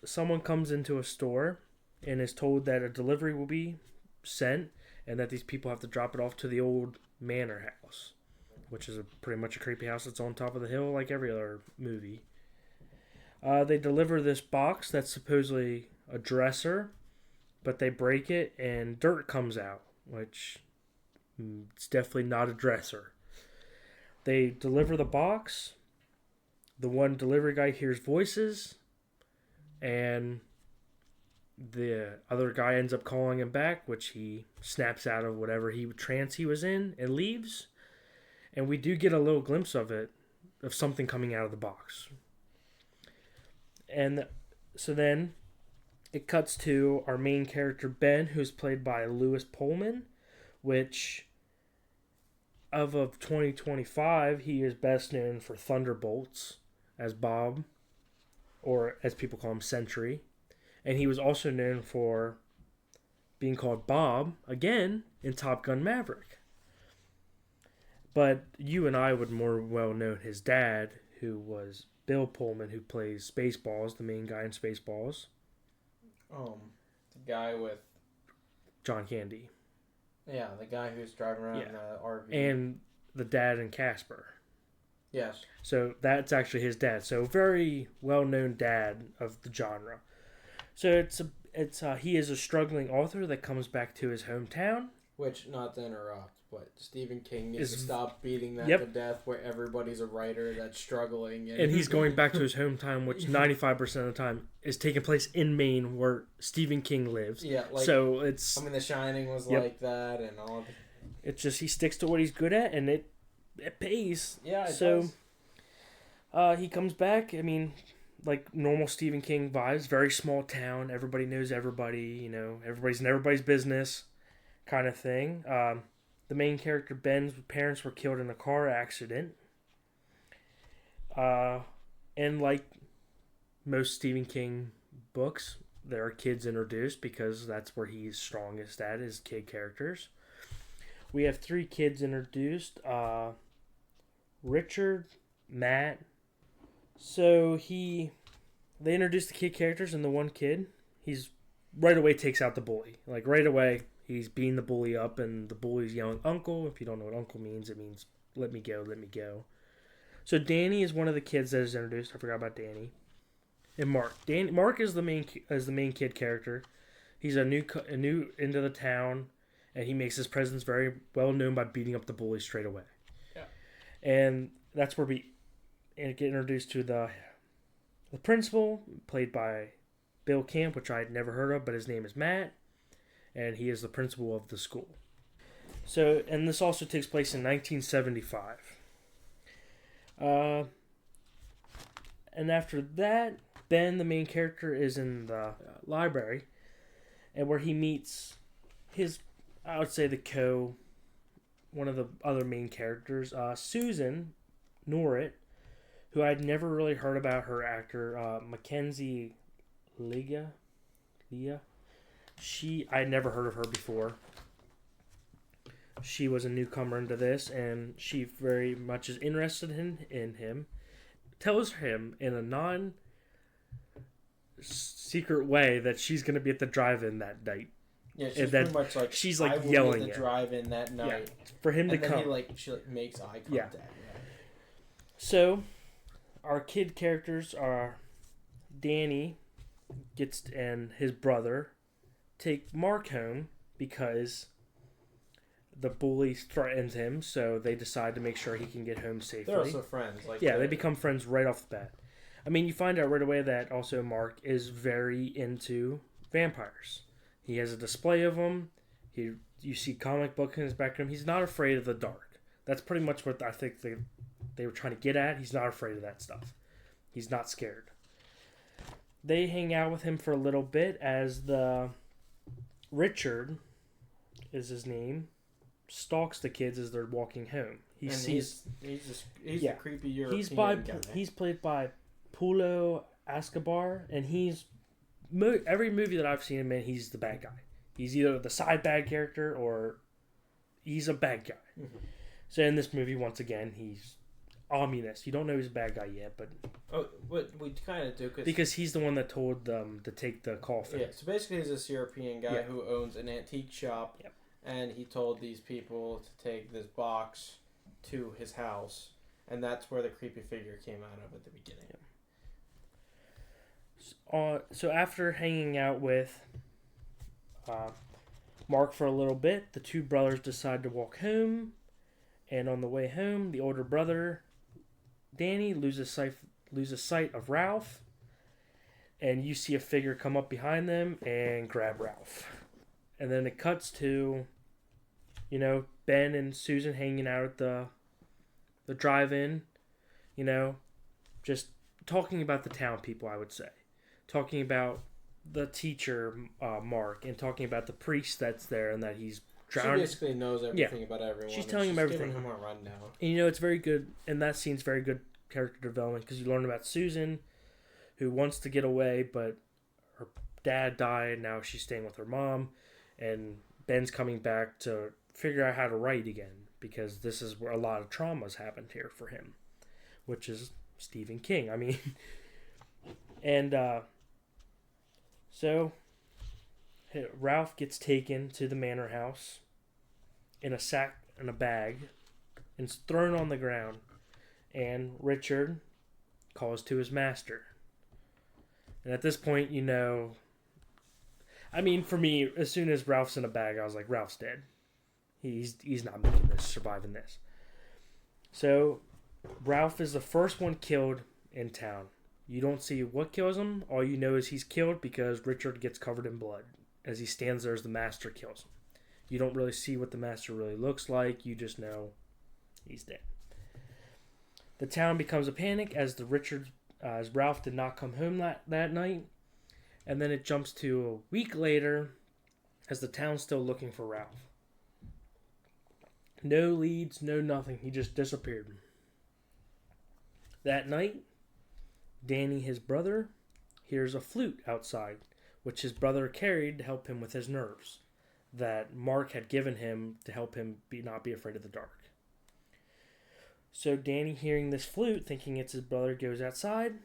Speaker 2: Someone comes into a store and is told that a delivery will be sent, and that these people have to drop it off to the old manor house, which is pretty much a creepy house that's on top of the hill, like every other movie. They deliver this box that's supposedly a dresser, but they break it and dirt comes out, which it's definitely not a dresser. They deliver the box. The one delivery guy hears voices, and the other guy ends up calling him back, which he snaps out of whatever trance he was in and leaves. And we do get a little glimpse of something coming out of the box. And so then it cuts to our main character, Ben, who's played by Lewis Pullman, which, of 2025, he is best known for Thunderbolts as Bob, or as people call him, Sentry. And he was also known for being called Bob, again, in Top Gun Maverick. But you and I would more well know his dad, who was Bill Pullman, who plays Spaceballs, the main guy in Spaceballs.
Speaker 1: The guy with
Speaker 2: John Candy.
Speaker 1: Yeah, the guy who's driving around in the RV. And
Speaker 2: the dad in Casper.
Speaker 1: Yes.
Speaker 2: So that's actually his dad. So very well-known dad of the genre. So he is a struggling author that comes back to his hometown.
Speaker 1: Which, not to interrupt, but Stephen King needs to stop beating that to death, where everybody's a writer that's struggling.
Speaker 2: And he's going back to his hometown, which 95% of the time is taking place in Maine, where Stephen King lives.
Speaker 1: Yeah,
Speaker 2: so it's...
Speaker 1: I mean, The Shining was like that, and all of it.
Speaker 2: It's just he sticks to what he's good at, and it pays.
Speaker 1: Yeah, it does.
Speaker 2: He comes back, I mean, like normal Stephen King vibes, very small town, everybody knows everybody, everybody's in everybody's business kind of thing. The main character, Ben's parents were killed in a car accident. And like most Stephen King books, there are kids introduced because that's where he's strongest at, is kid characters. We have 3 kids introduced. Richard, Matt. So they introduce the kid characters, and the one kid, he's right away takes out the bully. Like right away, he's beating the bully up, and the bully's yelling, "Uncle." If you don't know what uncle means, it means let me go, let me go. So Danny is one of the kids that is introduced. I forgot about Danny. And Mark. Mark is the main kid character. He's a new into the town, and he makes his presence very well known by beating up the bully straight away.
Speaker 1: Yeah.
Speaker 2: And that's where we get introduced to the principal, played by Bill Camp, which I had never heard of, but his name is Matt, and he is the principal of the school. So, and this also takes place in 1975. And after that, Ben, the main character, is in the library, and where he meets his, I would say, one of the other main characters, Susan Norrit, who I'd never really heard about her actor, Mackenzie Leah. I'd never heard of her before. She was a newcomer into this, and she very much is interested in him. Tells him in a non-secret way that she's going to be at the drive-in that night.
Speaker 1: Yeah, she's pretty much like,
Speaker 2: she's like
Speaker 1: I will
Speaker 2: yelling
Speaker 1: be at the
Speaker 2: at
Speaker 1: drive-in that night.
Speaker 2: Yeah, for him to
Speaker 1: and then
Speaker 2: come.
Speaker 1: she makes eye contact.
Speaker 2: Yeah.
Speaker 1: Yeah.
Speaker 2: So, our kid characters are Danny and his brother take Mark home because the bully threatens him, so they decide to make sure he can get home safely.
Speaker 1: They're also friends.
Speaker 2: They become friends right off the bat. I mean, you find out right away that also Mark is very into vampires. He has a display of them. You see comic book in his background. He's not afraid of the dark. That's pretty much what I think they were trying to get at. He's not afraid of that stuff. He's not scared. They hang out with him for a little bit as the Richard is his name, stalks the kids as they're walking home.
Speaker 1: He's a creepy European guy.
Speaker 2: He's played by Paulo Escobar, and every movie that I've seen him in, he's the bad guy. He's either the side bad character or he's a bad guy. Mm-hmm. So in this movie, once again, he's ominous. You don't know he's a bad guy yet, but
Speaker 1: we kind of do
Speaker 2: because he's the one that told them to take the coffin.
Speaker 1: Yeah, so basically he's this European guy who owns an antique shop, and he told these people to take this box to his house, and that's where the creepy figure came out of at the beginning.
Speaker 2: So after hanging out with Mark for a little bit, the two brothers decide to walk home, and on the way home, the older brother, Danny, loses sight of Ralph, and you see a figure come up behind them and grab Ralph. And then it cuts to, Ben and Susan hanging out at the drive-in, just talking about the town people, I would say. Talking about the teacher, Mark, and talking about the priest that's there and that he's drowning.
Speaker 1: She basically knows everything about everyone.
Speaker 2: She's telling him everything.
Speaker 1: Giving him a rundown.
Speaker 2: And it's very good, and that scene's very good character development because you learn about Susan, who wants to get away, but her dad died, now she's staying with her mom, and Ben's coming back to figure out how to write again because this is where a lot of traumas happened here for him, which is Stephen King. I mean, and so Ralph gets taken to the manor house in a sack and a bag and is thrown on the ground, and Richard calls to his master. And at this point, I mean, for me, as soon as Ralph's in a bag, I was like, Ralph's dead. He's not making this, surviving this. So Ralph is the first one killed in town. You don't see what kills him. All you know is he's killed because Richard gets covered in blood as he stands there as the master kills him. You don't really see what the master really looks like. You just know he's dead. The town becomes a panic as Ralph did not come home that night. And then it jumps to a week later as the town's still looking for Ralph. No leads, no nothing. He just disappeared. That night, Danny, his brother, hears a flute outside, which his brother carried to help him with his nerves, that Mark had given him to help him not be afraid of the dark. So Danny, hearing this flute, thinking it's his brother, goes outside,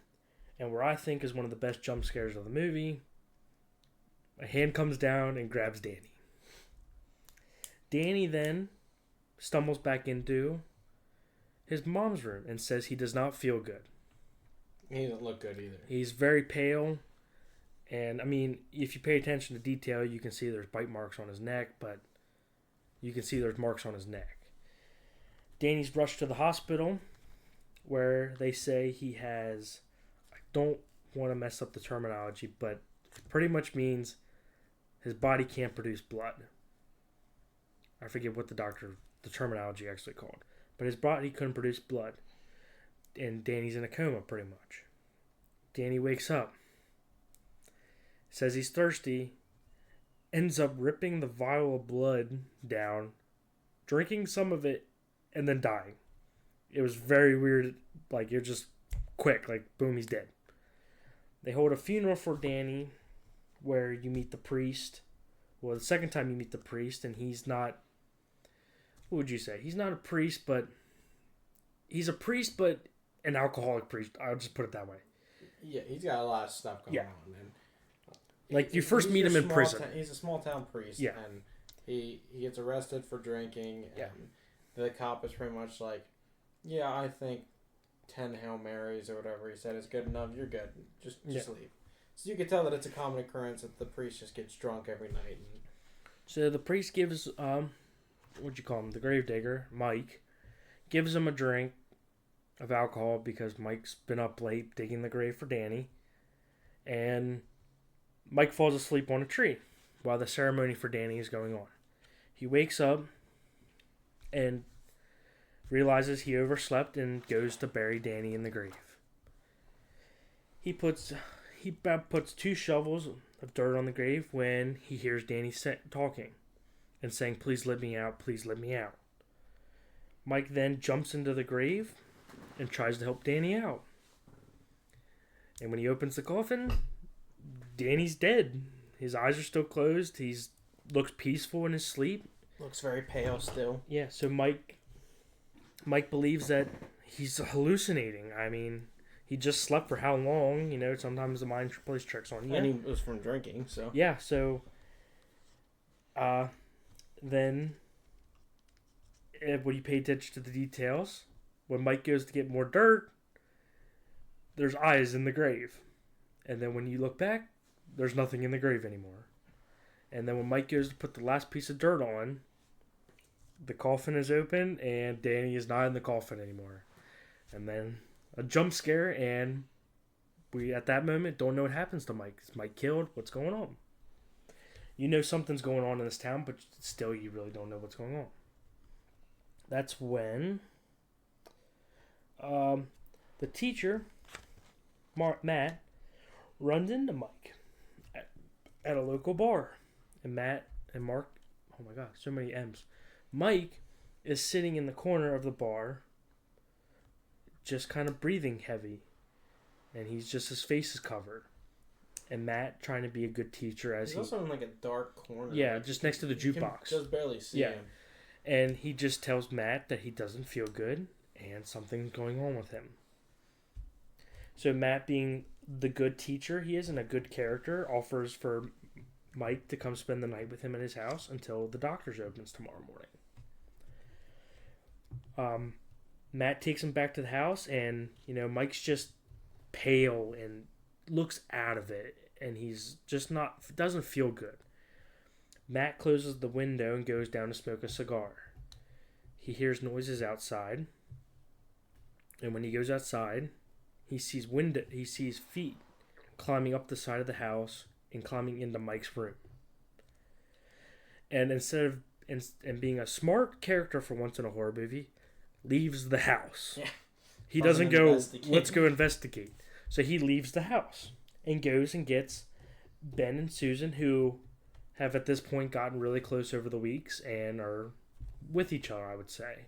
Speaker 2: and where I think is one of the best jump scares of the movie, a hand comes down and grabs Danny. Danny then stumbles back into his mom's room and says he does not feel good.
Speaker 1: He doesn't look good either.
Speaker 2: He's very pale, and I mean, if you pay attention to detail, you can see there's bite marks on his neck, but you can see there's marks on his neck. Danny's rushed to the hospital, where they say he has, I don't want to mess up the terminology, but it pretty much means his body can't produce blood. I forget what the terminology actually called, but his body couldn't produce blood. And Danny's in a coma, pretty much. Danny wakes up says he's thirsty, ends up ripping the vial of blood down, drinking some of it, and then dying. It was very weird. Like, you're just quick. Like, boom, he's dead. They hold a funeral for Danny where you meet the priest. Well, the second time you meet the priest, and he's not... What would you say? He's not a priest, but... He's a priest, but an alcoholic priest. I'll just put it that way.
Speaker 1: Yeah, he's got a lot of stuff going on. And
Speaker 2: like, you first meet him in prison.
Speaker 1: He's a small town priest, and he gets arrested for drinking, and the cop is pretty much like, yeah, I think 10 Hail Marys or whatever he said is good enough. You're good. Just leave. So you can tell that it's a common occurrence that the priest just gets drunk every night.
Speaker 2: So the priest gives, what'd you call him? The gravedigger, Mike, gives him a drink of alcohol because Mike's been up late digging the grave for Danny. And Mike falls asleep on a tree while the ceremony for Danny is going on. He wakes up and realizes he overslept and goes to bury Danny in the grave. He puts 2 shovels of dirt on the grave when he hears Danny talking and saying, "Please let me out, please let me out." Mike then jumps into the grave and tries to help Danny out. And when he opens the coffin, Danny's dead. His eyes are still closed. He looks peaceful in his sleep.
Speaker 1: Looks very pale still.
Speaker 2: Yeah, so Mike believes that he's hallucinating. I mean, he just slept for how long? Sometimes the mind plays tricks on you.
Speaker 1: And he was from drinking, so.
Speaker 2: Yeah, so then when you pay attention to the details, when Mike goes to get more dirt, there's eyes in the grave. And then when you look back, there's nothing in the grave anymore. And then when Mike goes to put the last piece of dirt on, the coffin is open and Danny is not in the coffin anymore. And then a jump scare, and we at that moment don't know what happens to Mike. Is Mike killed? What's going on? You know something's going on in this town, but still you really don't know what's going on. That's when the teacher, Matt, runs into Mike at a local bar. And Matt and Mark, oh my god, so many M's. Mike is sitting in the corner of the bar, just kind of breathing heavy. And his face is covered. And Matt, trying to be a good teacher
Speaker 1: he's also in like a dark corner.
Speaker 2: Yeah, just next to the jukebox.
Speaker 1: Just barely see him.
Speaker 2: And he just tells Matt that he doesn't feel good and something's going on with him. So Matt, being the good teacher he is and a good character, offers for Mike to come spend the night with him at his house until the doctor's opens tomorrow morning. Matt takes him back to the house, and Mike's just pale and looks out of it, and he's just doesn't feel good. Matt closes the window and goes down to smoke a cigar. He hears noises outside, and when he goes outside, he sees feet climbing up the side of the house and climbing into Mike's room. And instead of being a smart character for once in a horror movie, leaves the house. Yeah. He doesn't go, let's go investigate. So he leaves the house and goes and gets Ben and Susan, who have at this point gotten really close over the weeks and are with each other, I would say.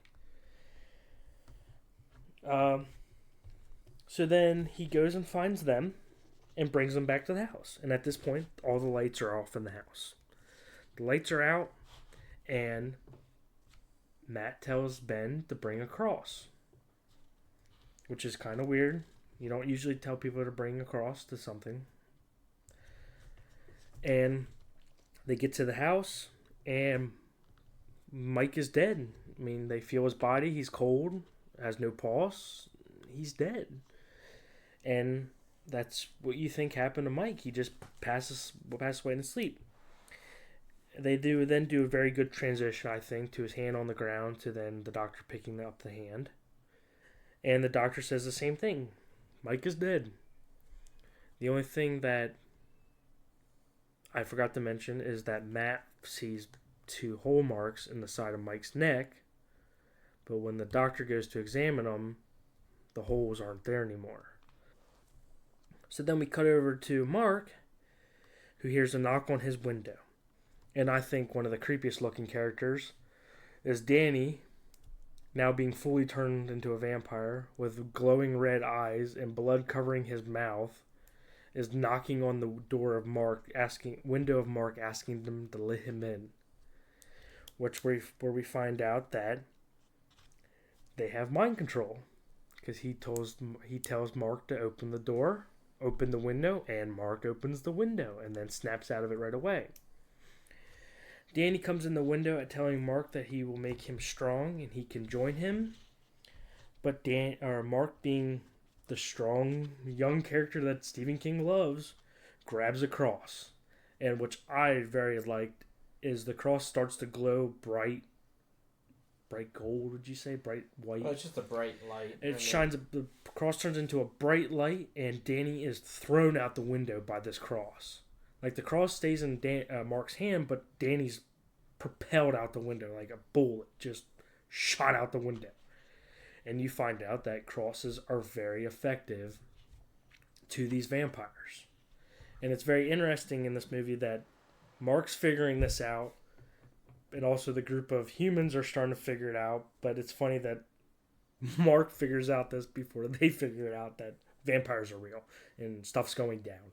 Speaker 2: So then he goes and finds them and brings them back to the house. And at this point, all the lights are off in the house. The lights are out, and Matt tells Ben to bring a cross, which is kind of weird. You don't usually tell people to bring a cross to something. And they get to the house, and Mike is dead. I mean, they feel his body. He's cold, has no pulse. He's dead. And that's what you think happened to Mike. He just passed away in his sleep. They do a very good transition, I think, to his hand on the ground to then the doctor picking up the hand. And the doctor says the same thing. Mike is dead. The only thing that I forgot to mention is that Matt sees 2 hole marks in the side of Mike's neck, but when the doctor goes to examine him, the holes aren't there anymore. So then we cut over to Mark, who hears a knock on his window. And I think one of the creepiest looking characters is Danny, now being fully turned into a vampire with glowing red eyes and blood covering his mouth, is knocking on the window of Mark, asking them to let him in. Where we find out that they have mind control, because he tells Mark to open the door, open the window, and Mark opens the window and then snaps out of it right away. Danny comes in the window at telling Mark that he will make him strong and he can join him. But Mark, being the strong young character that Stephen King loves, grabs a cross. And which I very liked is the cross starts to glow bright gold, would you say? Bright white?
Speaker 1: Oh, it's just a bright light.
Speaker 2: The cross turns into a bright light, and Danny is thrown out the window by this cross. Like, the cross stays in Mark's hand, but Danny's propelled out the window like a bullet, just shot out the window. And you find out that crosses are very effective to these vampires. And it's very interesting in this movie that Mark's figuring this out, and also the group of humans are starting to figure it out. But it's funny that Mark figures out this before they figure out that vampires are real and stuff's going down.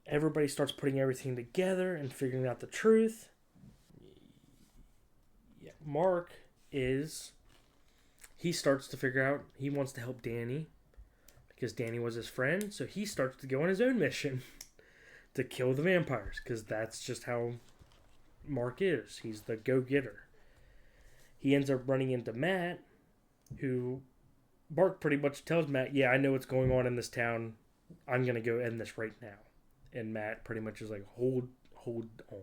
Speaker 2: Everybody starts putting everything together and figuring out the truth. Yeah, Mark he starts to figure out he wants to help Danny because Danny was his friend, so he starts to go on his own mission to kill the vampires, because that's just how Mark is. He's the go-getter. He ends up running into Matt, who Mark pretty much tells Matt, yeah, I know what's going on in this town. I'm going to go end this right now. And Matt pretty much is like, hold on.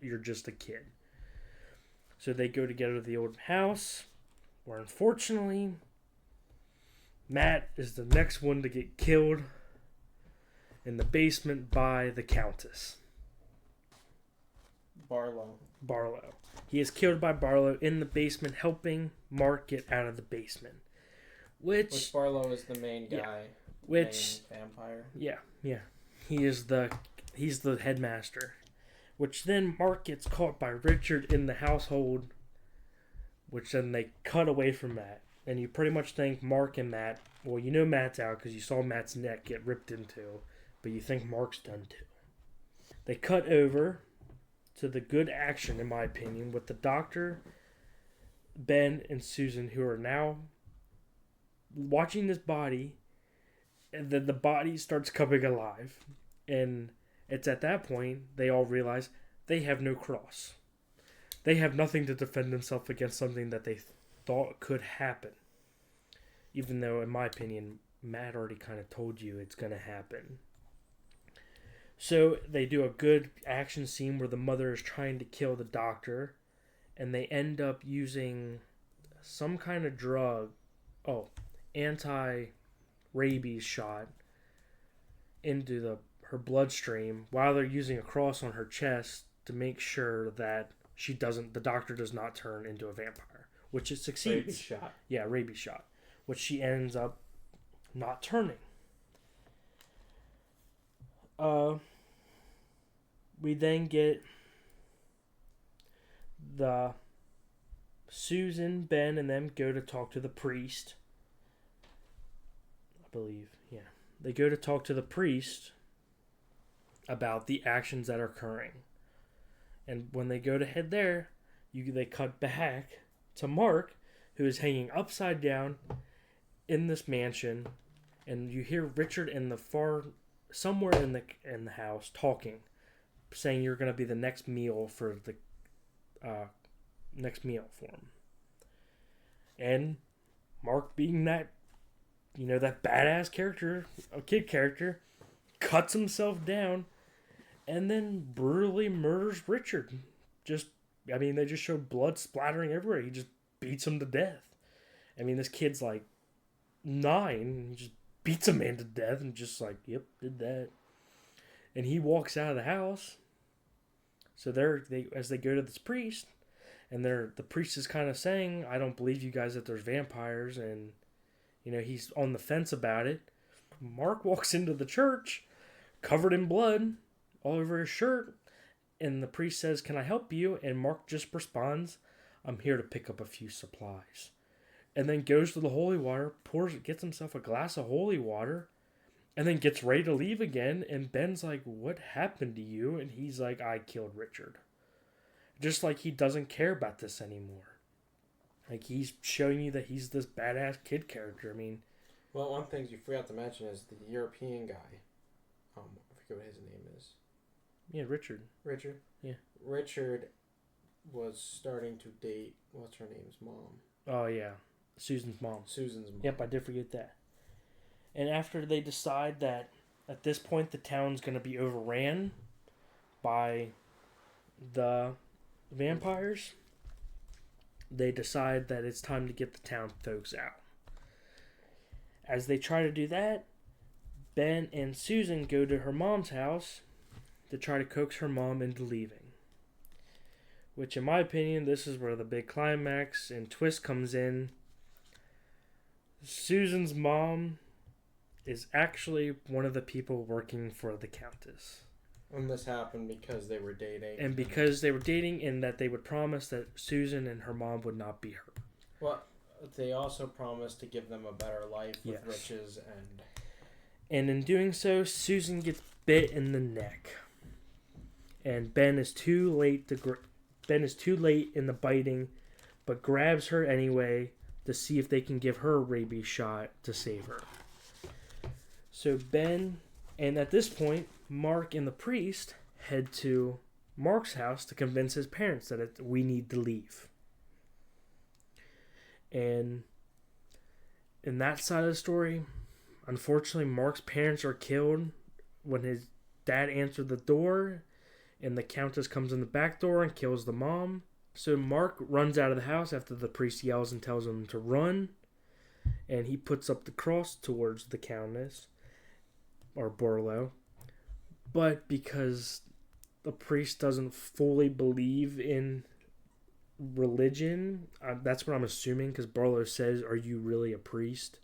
Speaker 2: You're just a kid. So they go together to the old house, where unfortunately Matt is the next one to get killed in the basement by the Countess. Barlow. He is killed by Barlow in the basement, helping Mark get out of the basement. Which
Speaker 1: Barlow is the main guy. Main vampire.
Speaker 2: Yeah. He's the headmaster. Which then Mark gets caught by Richard in the household, which then they cut away from Matt. And you pretty much think Mark and Matt, well, you know Matt's out because you saw Matt's neck get ripped into, but you think Mark's done too. They cut over to the good action, in my opinion, with the doctor, Ben, and Susan, who are now watching this body, and then the body starts coming alive. And it's at that point they all realize they have no cross. They have nothing to defend themselves against something that they thought could happen. Even though, in my opinion, Matt already kind of told you it's going to happen. So they do a good action scene where the mother is trying to kill the doctor, and they end up using some kind of drug, anti-rabies shot into her bloodstream while they're using a cross on her chest to make sure that the doctor does not turn into a vampire, which it succeeds.
Speaker 1: Rabies shot.
Speaker 2: Yeah, rabies shot, which she ends up not turning. We then get the Susan, Ben, and them go to talk to the priest. I believe, yeah. They go to talk to the priest about the actions that are occurring. And when they go to head there, they cut back to Mark, who is hanging upside down in this mansion, and you hear Richard somewhere in the house talking, saying you're going to be the next meal for him. And Mark, being that badass character, a kid character, cuts himself down and then brutally murders Richard. They just show blood splattering everywhere. He just beats him to death. I mean, this kid's like 9 and he just beats a man to death and just like, yep, did that. And he walks out of the house. So as they go to this priest, and the priest is kind of saying, I don't believe you guys that there's vampires, and he's on the fence about it. Mark walks into the church covered in blood all over his shirt. And the priest says, "Can I help you?" And Mark just responds, "I'm here to pick up a few supplies." And then goes to the holy water, gets himself a glass of holy water, and then gets ready to leave again. And Ben's like, "What happened to you?" And he's like, "I killed Richard." Just like he doesn't care about this anymore. Like, he's showing you that he's this badass kid character. I mean...
Speaker 1: Well, one thing you forgot to mention is the European guy. I forget what his name is.
Speaker 2: Yeah, Richard.
Speaker 1: Richard?
Speaker 2: Yeah.
Speaker 1: Richard was starting to date, what's her name's mom?
Speaker 2: Oh, yeah. Susan's mom.
Speaker 1: Susan's mom.
Speaker 2: Yep, I did forget that. And after they decide that at this point the town's going to be overran by the vampires, they decide that it's time to get the town folks out. As they try to do that, Ben and Susan go to her mom's house to try to coax her mom into leaving. Which, in my opinion, this is where the big climax and twist comes in. Susan's mom is actually one of the people working for the Countess.
Speaker 1: And this happened because they were dating.
Speaker 2: And because they were dating, and that they would promise that Susan and her mom would not be hurt.
Speaker 1: Well, they also promised to give them a better life with
Speaker 2: Yes.
Speaker 1: riches and...
Speaker 2: And in doing so, Susan gets bit in the neck. And Ben is too late in the biting, but grabs her anyway to see if they can give her a rabies shot to save her. So Ben, and at this point, Mark and the priest head to Mark's house to convince his parents that we need to leave. And in that side of the story, unfortunately, Mark's parents are killed when his dad answered the door, and the Countess comes in the back door and kills the mom. So Mark runs out of the house after the priest yells and tells him to run, and he puts up the cross towards the Countess, or Borlo. But because the priest doesn't fully believe in religion, that's what I'm assuming, because Borlo says, "Are you really a priest?"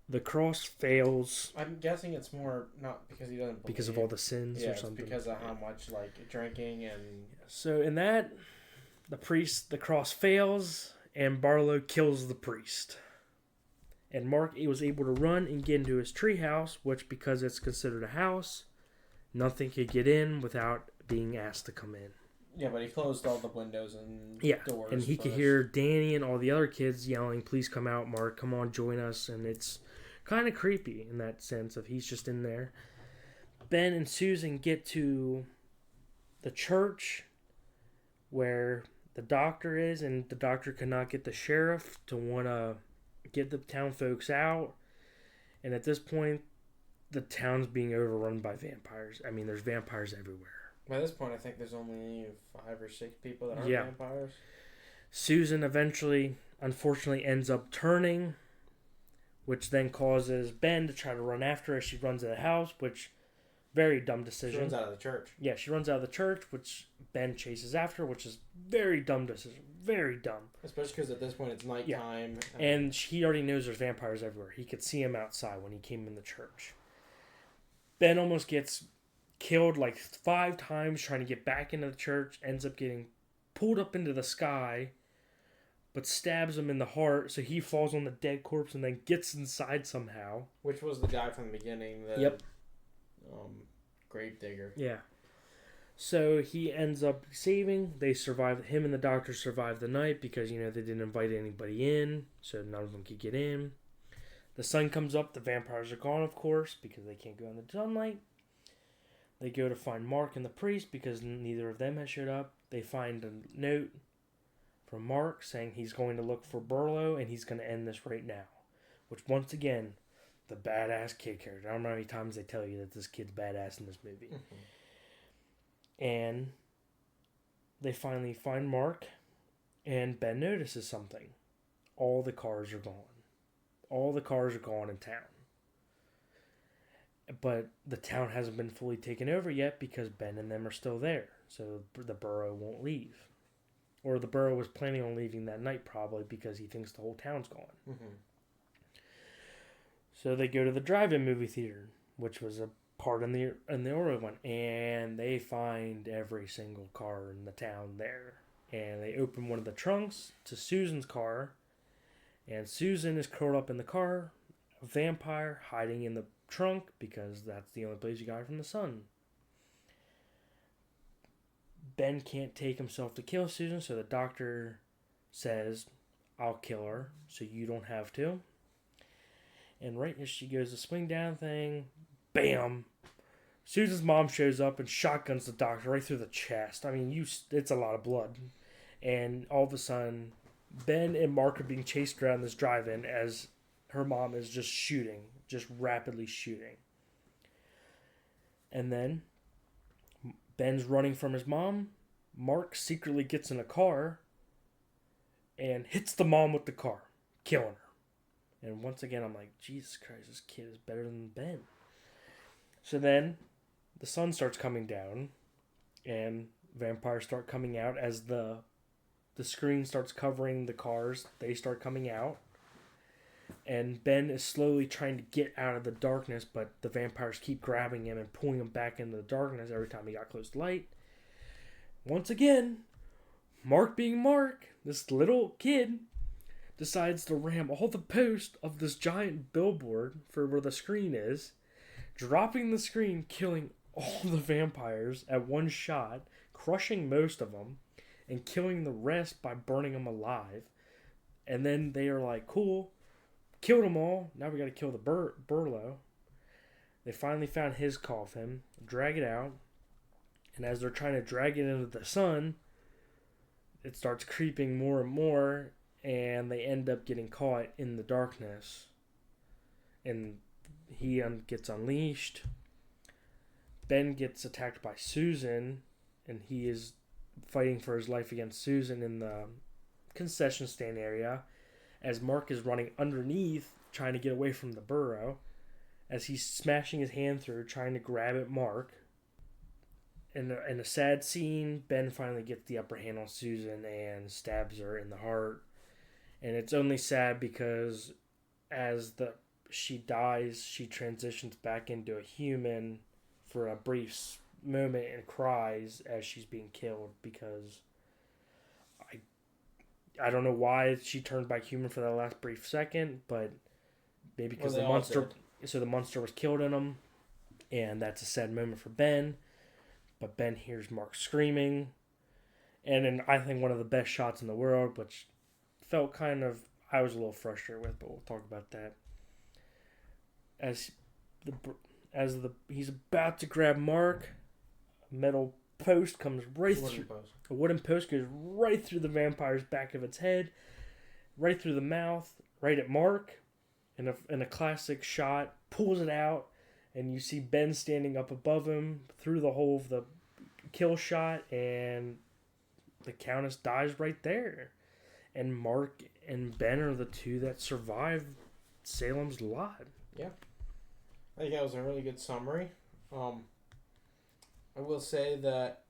Speaker 2: The cross fails.
Speaker 1: I'm guessing it's more not because he doesn't believe.
Speaker 2: Because of all the sins or something.
Speaker 1: It's because of how much, like, drinking and...
Speaker 2: So in that, the cross fails, and Barlow kills the priest. And Mark was able to run and get into his treehouse, which, because it's considered a house, nothing could get in without being asked to come in.
Speaker 1: Yeah, but he closed all the windows and doors.
Speaker 2: And he could hear Danny and all the other kids yelling, "Please come out, Mark, come on, join us." And it's kind of creepy in that sense of he's just in there. Ben and Susan get to the church where the doctor is, and the doctor cannot get the sheriff to want to get the town folks out. And at this point, the town's being overrun by vampires. I mean, there's vampires everywhere.
Speaker 1: By this point, I think there's only 5 or 6 people that are vampires.
Speaker 2: Susan eventually, unfortunately, ends up turning, which then causes Ben to try to run after her as she runs out of the house, which, very dumb decision.
Speaker 1: She runs out of the church.
Speaker 2: Yeah, she runs out of the church, which Ben chases after her, which is very dumb decision. Very dumb.
Speaker 1: Especially because at this point it's nighttime.
Speaker 2: Yeah. And he already knows there's vampires everywhere. He could see them outside when he came in the church. Ben almost gets killed like 5 times trying to get back into the church, ends up getting pulled up into the sky, but stabs him in the heart, so he falls on the dead corpse and then gets inside somehow.
Speaker 1: Which was the guy from the beginning, the grave digger.
Speaker 2: Yeah. So he ends up saving. They survive. Him and the doctor survive the night because, they didn't invite anybody in, so none of them could get in. The sun comes up. The vampires are gone, of course, because they can't go in the sunlight. They go to find Mark and the priest because neither of them has showed up. They find a note from Mark saying he's going to look for Burlow and he's going to end this right now. Which, once again, the badass kid character. I don't know how many times they tell you that this kid's badass in this movie. Mm-hmm. And they finally find Mark, and Ben notices something. All the cars are gone. All the cars are gone in town. But the town hasn't been fully taken over yet because Ben and them are still there. So the borough won't leave. Or the borough was planning on leaving that night probably because he thinks the whole town's gone.
Speaker 1: Mm-hmm.
Speaker 2: So they go to the drive-in movie theater, which was a part in the early one, and they find every single car in the town there. And they open one of the trunks to Susan's car, and Susan is curled up in the car, a vampire hiding in the trunk because that's the only place you got her from the sun. Ben can't take himself to kill Susan, so the doctor says, I'll kill her so you don't have to. And right as she goes to swing down thing, bam! Susan's mom shows up and shotguns the doctor right through the chest. I mean, it's a lot of blood. And all of a sudden, Ben and Mark are being chased around this drive-in as her mom is just shooting, just rapidly shooting. And then Ben's running from his mom. Mark secretly gets in a car and hits the mom with the car, killing her. And once again, I'm like, Jesus Christ, this kid is better than Ben. So then the sun starts coming down and vampires start coming out as the screen starts covering the cars. They start coming out. And Ben is slowly trying to get out of the darkness, but the vampires keep grabbing him and pulling him back into the darkness every time he got close to light. Once again, Mark being Mark, this little kid, decides to ram all the posts of this giant billboard for where the screen is, dropping the screen, killing all the vampires at one shot, crushing most of them, and killing the rest by burning them alive. And then they are like, cool, killed them all, now we gotta kill the Burlo. They finally found his coffin, drag it out, and as they're trying to drag it into the sun, it starts creeping more and more, and they end up getting caught in the darkness. And he gets unleashed. Ben gets attacked by Susan, and he is fighting for his life against Susan in the concession stand area, as Mark is running underneath, trying to get away from the burrow, as he's smashing his hand through, trying to grab at Mark. In a sad scene, Ben finally gets the upper hand on Susan and stabs her in the heart. And it's only sad because as she dies, she transitions back into a human for a brief moment and cries as she's being killed, because I don't know why she turned back human for that last brief second, but maybe because the monster was killed in him, and that's a sad moment for Ben. But Ben hears Mark screaming, and then I think one of the best shots in the world, which felt I was a little frustrated with, but we'll talk about that. As he's about to grab Mark, a metal post comes right through. A wooden post goes right through the vampire's back of its head, right through the mouth, right at Mark, in a classic shot, pulls it out, and you see Ben standing up above him through the hole of the kill shot, and the Countess dies right there. And Mark and Ben are the two that survive Salem's Lot.
Speaker 1: Yeah. I think that was a really good summary. I will say that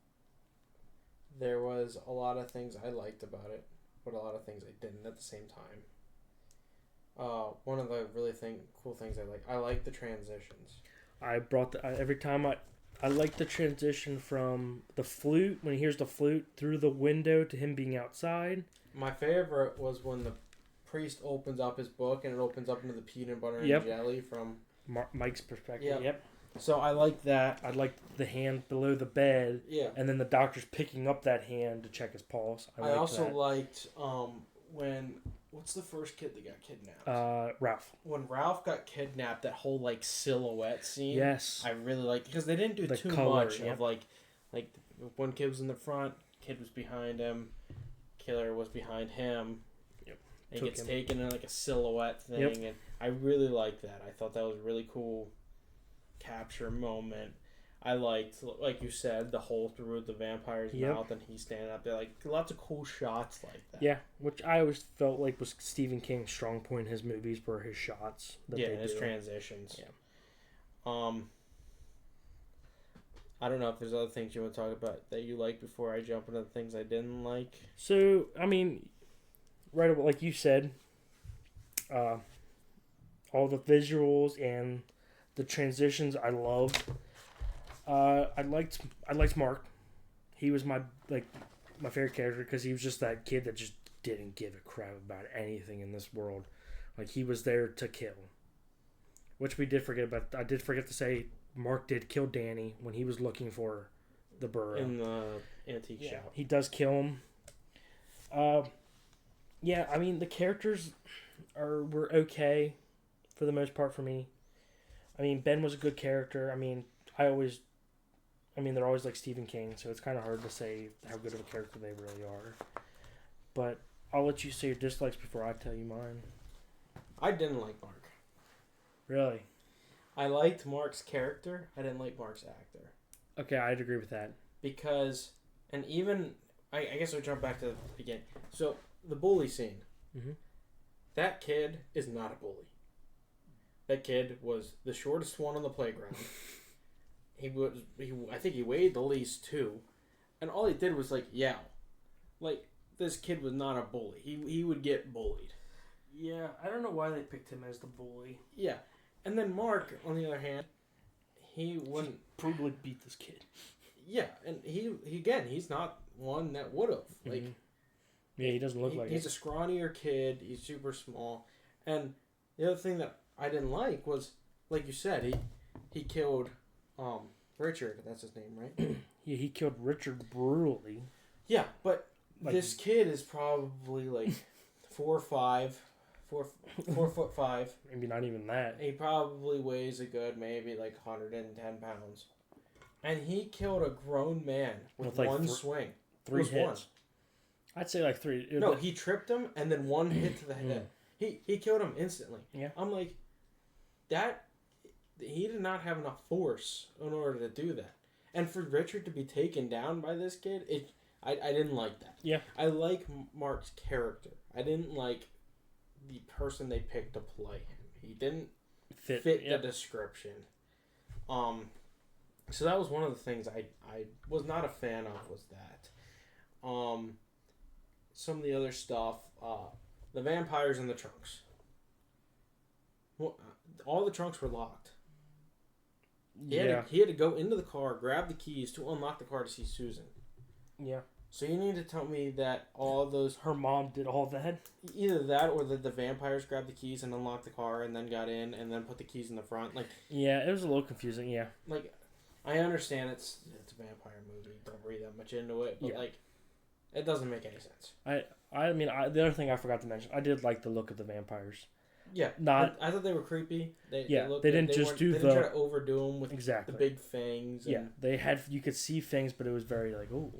Speaker 1: there was a lot of things I liked about it, but a lot of things I didn't at the same time. One of the really cool things I like the transitions.
Speaker 2: Every time I like the transition from the flute, when he hears the flute, through the window to him being outside.
Speaker 1: My favorite was when the priest opens up his book and it opens up into the peanut butter and jelly from
Speaker 2: Mike's perspective. Yep.
Speaker 1: So I like that.
Speaker 2: I like the hand below the bed.
Speaker 1: Yeah.
Speaker 2: And then the doctor's picking up that hand to check his pulse.
Speaker 1: I also liked when... What's the first kid that got kidnapped?
Speaker 2: Ralph.
Speaker 1: When Ralph got kidnapped, that whole silhouette scene.
Speaker 2: Yes.
Speaker 1: I really liked, because they didn't do too much of one kid was in the front, kid was behind him, killer was behind him.
Speaker 2: Yep.
Speaker 1: And he gets taken in a silhouette thing, and I really liked that. I thought that was a really cool capture moment. I liked, like you said, the hole through the vampire's mouth, and he's standing up there. Lots of cool shots like that.
Speaker 2: Yeah, which I always felt like was Stephen King's strong point in his movies, were his shots.
Speaker 1: His transitions. Yeah. I don't know if there's other things you want to talk about that you like before I jump into the things I didn't like.
Speaker 2: So, I mean, right away, like you said, all all the visuals and the transitions I loved. I liked Mark. He was my favorite character because he was just that kid that just didn't give a crap about anything in this world. Like, he was there to kill. Which we did forget about. I did forget to say Mark did kill Danny when he was looking for the burrow.
Speaker 1: In the antique shop.
Speaker 2: He does kill him. Yeah, I mean, the characters were okay for the most part for me. I mean, Ben was a good character. I mean, they're always like Stephen King, so it's kind of hard to say how good of a character they really are. But I'll let you say your dislikes before I tell you mine.
Speaker 1: I didn't like Mark.
Speaker 2: Really?
Speaker 1: I liked Mark's character. I didn't like Mark's actor.
Speaker 2: Okay, I'd agree with that.
Speaker 1: Because, and even, I guess I'll jump back to the beginning. So, the bully scene.
Speaker 2: Mm-hmm.
Speaker 1: That kid is not a bully. That kid was the shortest one on the playground. I think he weighed the least too. And all he did was, like, yell. Like, this kid was not a bully. He would get bullied.
Speaker 2: Yeah, I don't know why they picked him as the bully.
Speaker 1: Yeah. And then Mark, on the other hand, he wouldn't...
Speaker 2: brutally beat this kid.
Speaker 1: Yeah, and he's not one that would have. Like,
Speaker 2: mm-hmm. Yeah, he doesn't look like
Speaker 1: he's a scrawnier kid. He's super small. And the other thing that I didn't like was, like you said, he killed Richard. That's his name, right?
Speaker 2: Yeah, he killed Richard brutally.
Speaker 1: Yeah, but this kid is probably like 4'5", 4'5".
Speaker 2: Maybe not even that.
Speaker 1: He probably weighs a good maybe like 110 pounds. And he killed a grown man with like one swing.
Speaker 2: 3 hits. I'd say like 3.
Speaker 1: No, he tripped him and then one hit to the head. He killed him instantly.
Speaker 2: Yeah.
Speaker 1: I'm like, that... He did not have enough force in order to do that. And for Richard to be taken down by this kid, I didn't like that.
Speaker 2: Yeah.
Speaker 1: I like Mark's character. I didn't like the person they picked to play him. He didn't fit the description. So that was one of the things I was not a fan of, was that. Some of the other stuff, the vampires in the trunks. Well, all the trunks were locked. He had to go into the car, grab the keys to unlock the car to see Susan.
Speaker 2: Yeah.
Speaker 1: So you need to tell me that all those...
Speaker 2: Her mom did all that?
Speaker 1: Either that or that the vampires grabbed the keys and unlocked the car and then got in and then put the keys in the front. Like,
Speaker 2: yeah, it was a little confusing, yeah.
Speaker 1: Like, I understand it's a vampire movie. Don't read that much into it. But, like, it doesn't make any sense.
Speaker 2: I mean, the other thing I forgot to mention, I did like the look of the vampires.
Speaker 1: Yeah, I thought they were creepy. They didn't try to overdo them with the big fangs.
Speaker 2: Yeah, they had, you could see fangs, but it was very like, ooh.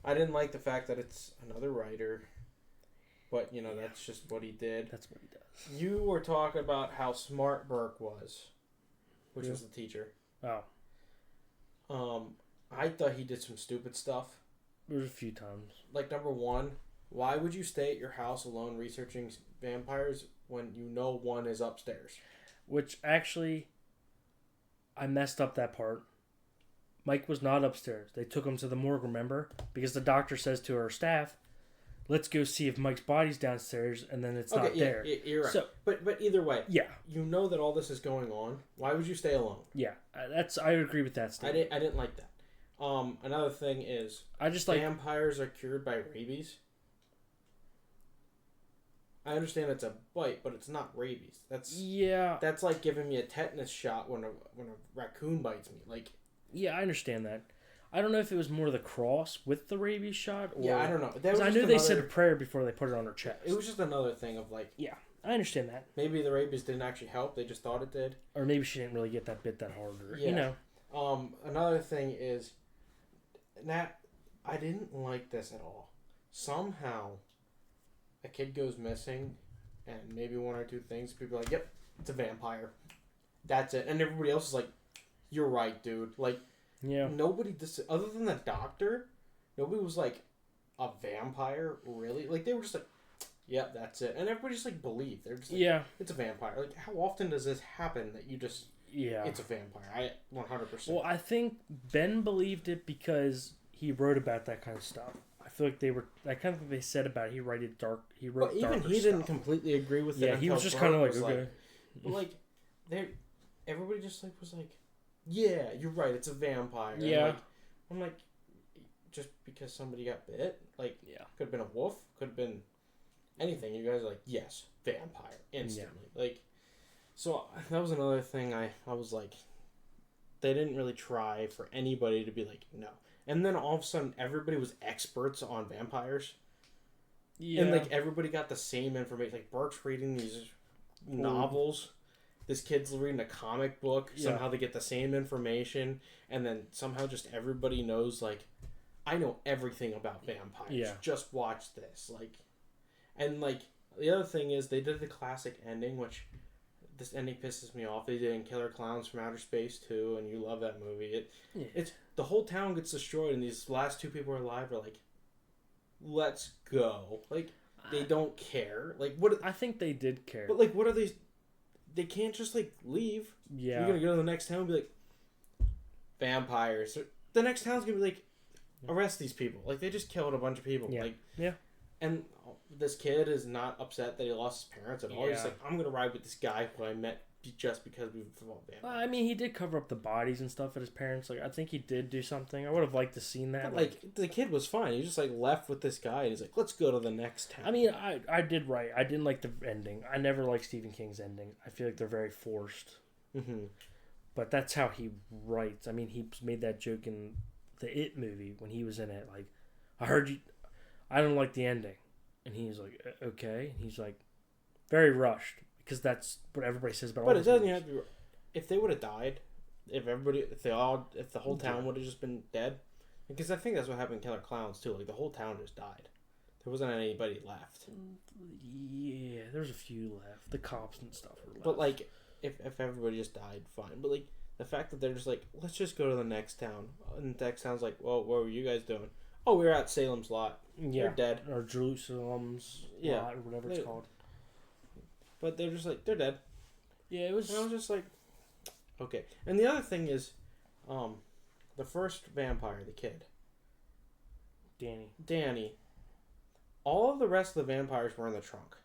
Speaker 1: I didn't like the fact that it's another writer, but that's just what he did.
Speaker 2: That's what he does.
Speaker 1: You were talking about how smart Burke was, which was the teacher.
Speaker 2: Oh.
Speaker 1: I thought he did some stupid stuff.
Speaker 2: There was a few times.
Speaker 1: Like, number one, why would you stay at your house alone researching vampires when you know one is upstairs?
Speaker 2: Which, actually, I messed up that part. Mike was not upstairs. They took him to the morgue, remember? Because the doctor says to her staff, let's go see if Mike's body's downstairs, and then it's not there.
Speaker 1: You're right. So, but either way, you know that all this is going on. Why would you stay alone?
Speaker 2: Yeah, I agree with that statement.
Speaker 1: I didn't like that. Another thing is, vampires are cured by rabies. I understand it's a bite, but it's not rabies. That's like giving me a tetanus shot when a raccoon bites me. Like,
Speaker 2: yeah, I understand that. I don't know if it was more the cross with the rabies shot, or
Speaker 1: I don't know.
Speaker 2: Because I knew they said a prayer before they put it on her chest.
Speaker 1: It was just another thing of like,
Speaker 2: yeah, I understand that.
Speaker 1: Maybe the rabies didn't actually help; they just thought it did.
Speaker 2: Or maybe she didn't really get that bit that hard, or
Speaker 1: Another thing is that I didn't like this at all. Somehow, a kid goes missing, and maybe one or two things. People are like, "Yep, it's a vampire." That's it, and everybody else is like, "You're right, dude." Like, nobody, other than the doctor, nobody was like, "A vampire, really?" Like, they were just like, "Yep, that's it," and everybody just like believed. They're just like, it's a vampire. Like, how often does this happen that you just it's a vampire? I 100%.
Speaker 2: Well, I think Ben believed it because he wrote about that kind of stuff. feel like they were. I kind of think they said about it, he wrote dark. He wrote.
Speaker 1: But even
Speaker 2: darker
Speaker 1: he didn't
Speaker 2: stuff.
Speaker 1: completely agree with it.
Speaker 2: Yeah, he was just kind of like, okay.
Speaker 1: But like, everybody just like was like, yeah, you're right. It's a vampire. And
Speaker 2: Yeah.
Speaker 1: like, I'm like, just because somebody got bit, like,
Speaker 2: Yeah.
Speaker 1: could have been a wolf, could have been anything. You guys are like, yes, vampire instantly. Like, so that was another thing. I was like, they didn't really try for anybody to be like, no. And then all of a sudden, everybody was experts on vampires.
Speaker 2: Yeah.
Speaker 1: And like everybody got the same information. Like Bart's reading these novels. This kid's reading a comic book.
Speaker 2: Yeah.
Speaker 1: Somehow they get the same information, and then somehow just everybody knows. Like, I know everything about vampires.
Speaker 2: Yeah.
Speaker 1: Just watch this. Like, and like the other thing is they did the classic ending, which this ending pisses me off. They did in Killer Clowns from Outer Space too, and you love that movie. It's the whole town gets destroyed, and these last two people are alive. Are like, let's go. Like, they don't care. Like, what?
Speaker 2: I think they did care.
Speaker 1: But like, what are they? They can't just like leave.
Speaker 2: Yeah.
Speaker 1: You're gonna go to the next town and be like, vampires. The next town's gonna be like, arrest these people. Like, they just killed a bunch of people.
Speaker 2: Yeah.
Speaker 1: Like,
Speaker 2: yeah.
Speaker 1: And this kid is not upset that he lost his parents at all.
Speaker 2: Yeah.
Speaker 1: He's like, I'm gonna ride with this guy who I met just because we fought vampires.
Speaker 2: I mean, he did cover up the bodies and stuff at his parents. Like, I think he did do something. I would have liked to seen that.
Speaker 1: But, like, the kid was fine. He just like left with this guy, and he's like, let's go to the next town.
Speaker 2: I mean, I did right. I didn't like the ending. I never liked Stephen King's ending. I feel like they're very forced.
Speaker 1: Mm-hmm.
Speaker 2: But that's how he writes. I mean, he made that joke in the It movie when he was in it. Like, I heard you. I don't like the ending, and he was like, okay. And he's like, very rushed because that's what everybody says about.
Speaker 1: But
Speaker 2: all
Speaker 1: it doesn't
Speaker 2: movies.
Speaker 1: have to be. If they would have died, if the whole town would have just been dead, because I think that's what happened in Killer Clowns too. Like, the whole town just died. There wasn't anybody left.
Speaker 2: Yeah, there's a few left. The cops and stuff were left.
Speaker 1: But like, if everybody just died, fine. But like, the fact that they're just like, let's just go to the next town, and the next town's like, well, what were you guys doing? Oh, we were at Salem's lot.
Speaker 2: Yeah,
Speaker 1: They're dead.
Speaker 2: or Jerusalem's lot, or whatever it's called.
Speaker 1: But they're just like, they're dead.
Speaker 2: Yeah, it was.
Speaker 1: And I was just like, okay. And the other thing is, the first vampire, the kid, Danny, all of the rest of the vampires were in the trunk.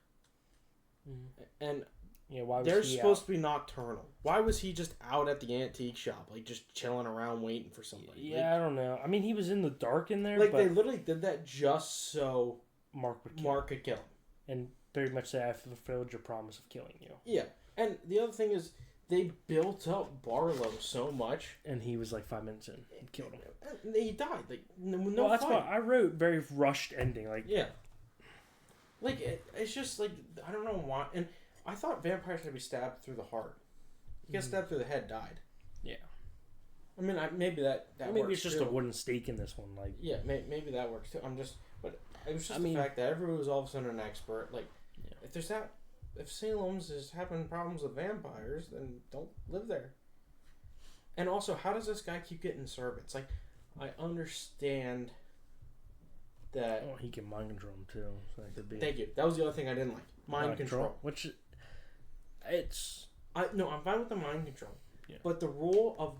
Speaker 2: Mm-hmm.
Speaker 1: And
Speaker 2: yeah, why was
Speaker 1: they're
Speaker 2: he
Speaker 1: supposed
Speaker 2: out?
Speaker 1: to be nocturnal. Why was he just out at the antique shop, like just chilling around waiting for somebody?
Speaker 2: Yeah,
Speaker 1: like,
Speaker 2: I don't know. I mean, he was in the dark in there.
Speaker 1: like
Speaker 2: but
Speaker 1: they literally did that just so
Speaker 2: Mark would kill
Speaker 1: Mark could kill him.
Speaker 2: and very much say, I fulfilled your promise of killing you.
Speaker 1: Yeah, and the other thing is they built up Barlow so much,
Speaker 2: And he was like 5 minutes in and killed him.
Speaker 1: and he died. Like no
Speaker 2: Well, that's
Speaker 1: fight.
Speaker 2: why I wrote very rushed ending. Like,
Speaker 1: Yeah. Like, it's just, like, I don't know why. And I thought vampires had to be stabbed through the heart. You got stabbed through the head, died.
Speaker 2: yeah.
Speaker 1: I mean, maybe that
Speaker 2: Maybe
Speaker 1: works
Speaker 2: it's just
Speaker 1: too.
Speaker 2: a wooden stake in this one. Like,
Speaker 1: Yeah, maybe that works too. But it was just
Speaker 2: I
Speaker 1: the
Speaker 2: mean-
Speaker 1: fact that everybody was all of a sudden an expert. Like,
Speaker 2: Yeah.
Speaker 1: if Salem's is having problems with vampires, then don't live there. And also, how does this guy keep getting servants? Like, I understand that.
Speaker 2: oh, he can mind control him too. So that could be.
Speaker 1: Thank you. That was the other thing I didn't like. Mind control.
Speaker 2: Which, it's.
Speaker 1: I'm fine with the mind control.
Speaker 2: Yeah.
Speaker 1: But the rule of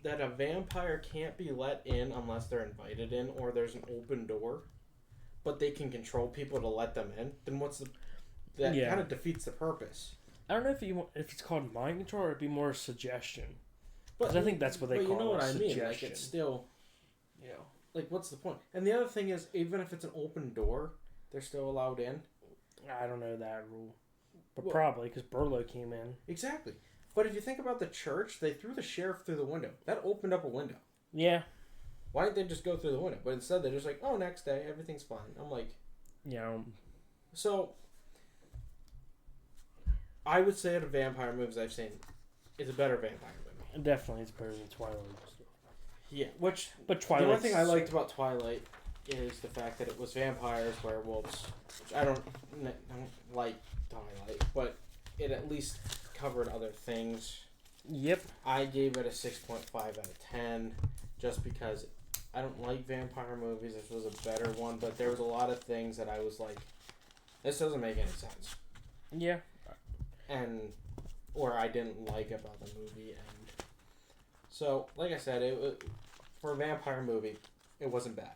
Speaker 1: that a vampire can't be let in unless they're invited in or there's an open door, but they can control people to let them in, then that
Speaker 2: Yeah.
Speaker 1: kind of defeats the purpose.
Speaker 2: I don't know if it's called mind control or it'd be more suggestion.
Speaker 1: But
Speaker 2: 'Cause I think that's what they
Speaker 1: but
Speaker 2: call
Speaker 1: you know
Speaker 2: it,
Speaker 1: what I mean? Like,
Speaker 2: suggestion.
Speaker 1: it's still,
Speaker 2: Yeah.
Speaker 1: like, what's the point? And the other thing is, even if it's an open door, they're still allowed in.
Speaker 2: I don't know that rule, but
Speaker 1: Well-
Speaker 2: probably because Burlow came in.
Speaker 1: Exactly. But if you think about the church, they threw the sheriff through the window. That opened up a window.
Speaker 2: Yeah.
Speaker 1: Why didn't they just go through the window? But instead, they're just like, oh, next day, everything's fine. I'm like,
Speaker 2: Yeah.
Speaker 1: so I would say out of vampire movies I've seen, it's a better vampire movie.
Speaker 2: Definitely, it's better than Twilight.
Speaker 1: Yeah, which
Speaker 2: But
Speaker 1: the
Speaker 2: Twilight.
Speaker 1: only thing I liked about Twilight is the fact that it was vampires, werewolves, which I don't like Twilight, but it at least covered other things.
Speaker 2: Yep.
Speaker 1: I gave it a 6.5 out of 10 just because I don't like vampire movies. This was a better one, but there was a lot of things that I was like, this doesn't make any sense.
Speaker 2: Yeah.
Speaker 1: Or I didn't like about the movie. And so, like I said, for a vampire movie, it wasn't bad.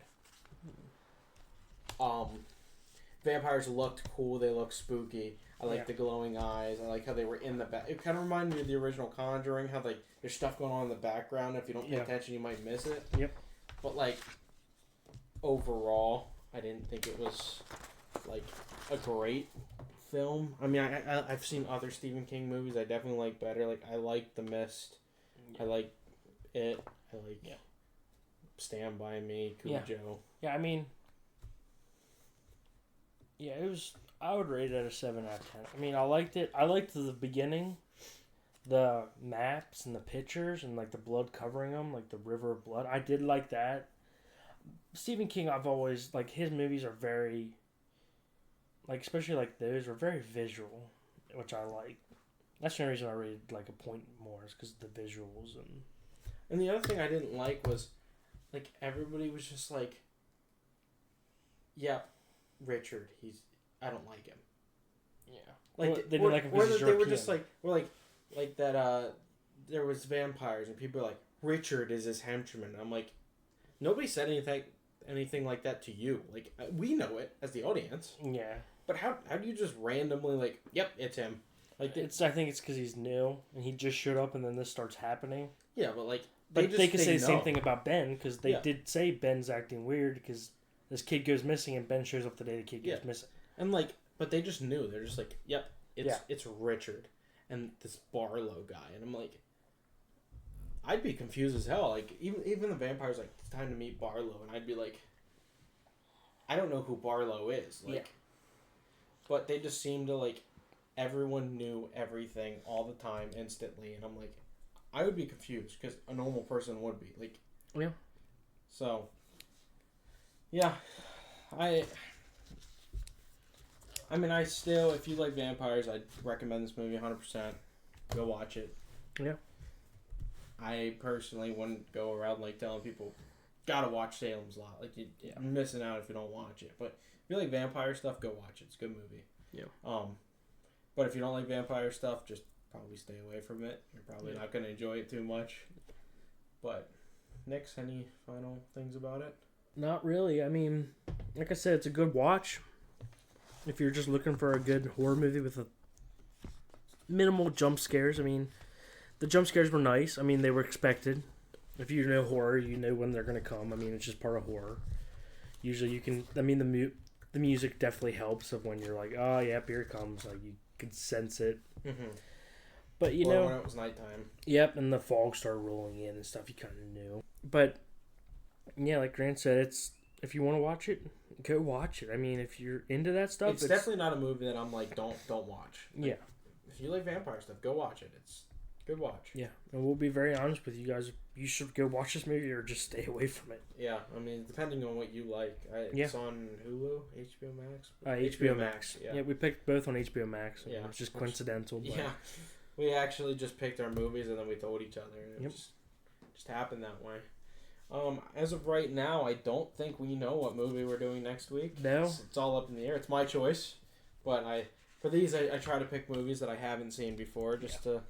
Speaker 1: vampires looked cool. They looked spooky. I like
Speaker 2: Yeah.
Speaker 1: the glowing eyes. I like how they were in the back. It kind of reminded me of the original Conjuring, how like there's stuff going on in the background. If you don't pay attention, you might miss it.
Speaker 2: Yep.
Speaker 1: But like overall, I didn't think it was like a great film. I mean, I've seen other Stephen King movies. I definitely like better. Like I like The Mist. I like It. I like Stand By Me, Cujo.
Speaker 2: Yeah, I mean, yeah, it was. I would rate it a 7 out of 10. I mean, I liked it. I liked the beginning, the maps and the pictures and like the blood covering them, like the river of blood. I did like that. Stephen King, I've always like his movies are very, like especially like those are very visual, which I like. That's the only reason I rated like a point more is because of the visuals and.
Speaker 1: And the other thing I didn't like was, like everybody was just like, yeah, Richard, I don't like him.
Speaker 2: Yeah.
Speaker 1: Like
Speaker 2: Well, they didn't like him because
Speaker 1: they were just like like that. There was vampires and people were like Richard is his henchman. I'm like, nobody said anything like that to you. Like we know it as the audience.
Speaker 2: Yeah.
Speaker 1: But how do you just randomly like, yep, it's him? Like
Speaker 2: I think it's because he's new and he just showed up and then this starts happening.
Speaker 1: Yeah, but like
Speaker 2: they could say the same thing about Ben because they did say Ben's acting weird because this kid goes missing and Ben shows up the day the kid goes missing.
Speaker 1: And like, but they just knew. They're just like, yep, it's Richard and this Barlow guy. And I'm like, I'd be confused as hell. Like even the vampires like it's time to meet Barlow, and I'd be like, I don't know who Barlow is. Like, but they just seem to like everyone knew everything all the time instantly, and I'm like, I would be confused because a normal person would be like,
Speaker 2: yeah.
Speaker 1: So, yeah, I mean, I still, if you like vampires, I'd recommend this movie 100%. Go watch it.
Speaker 2: Yeah.
Speaker 1: I personally wouldn't go around like telling people, gotta watch Salem's Lot. Like you're missing out if you don't watch it. But if you like vampire stuff, go watch it. It's a good movie.
Speaker 2: Yeah.
Speaker 1: But if you don't like vampire stuff, just probably stay away from it. You're probably not gonna enjoy it too much. But Nick's, any final things about it?
Speaker 2: Not really. I mean, like I said, it's a good watch. If you're just looking for a good horror movie with a minimal jump scares, I mean, the jump scares were nice. I mean, they were expected. If you know horror, you know when they're going to come. I mean, it's just part of horror. Usually you can, I mean, the music definitely helps of when you're like, oh, yep, here it comes. Like, you can sense it. Mm-hmm. But, you know.
Speaker 1: When it was nighttime.
Speaker 2: Yep, and the fog started rolling in and stuff, you kind of knew. But, yeah, like Grant said, if you want to watch it, go watch it. I mean, if you're into that stuff,
Speaker 1: it's definitely not a movie that I'm like, don't watch. Like,
Speaker 2: yeah.
Speaker 1: If you like vampire stuff, go watch it. It's a good watch.
Speaker 2: Yeah, and we'll be very honest with you guys. You should go watch this movie or just stay away from it.
Speaker 1: Yeah, I mean, depending on what you like. It's on Hulu, HBO Max?
Speaker 2: HBO Max. Yeah, we picked both on HBO Max.
Speaker 1: Yeah.
Speaker 2: It's just coincidental. But...
Speaker 1: Yeah. We actually just picked our movies and then we told each other. And it just happened that way. As of right now, I don't think we know what movie we're doing next week.
Speaker 2: No.
Speaker 1: It's all up in the air. It's my choice. But for these, I try to pick movies that I haven't seen before just to,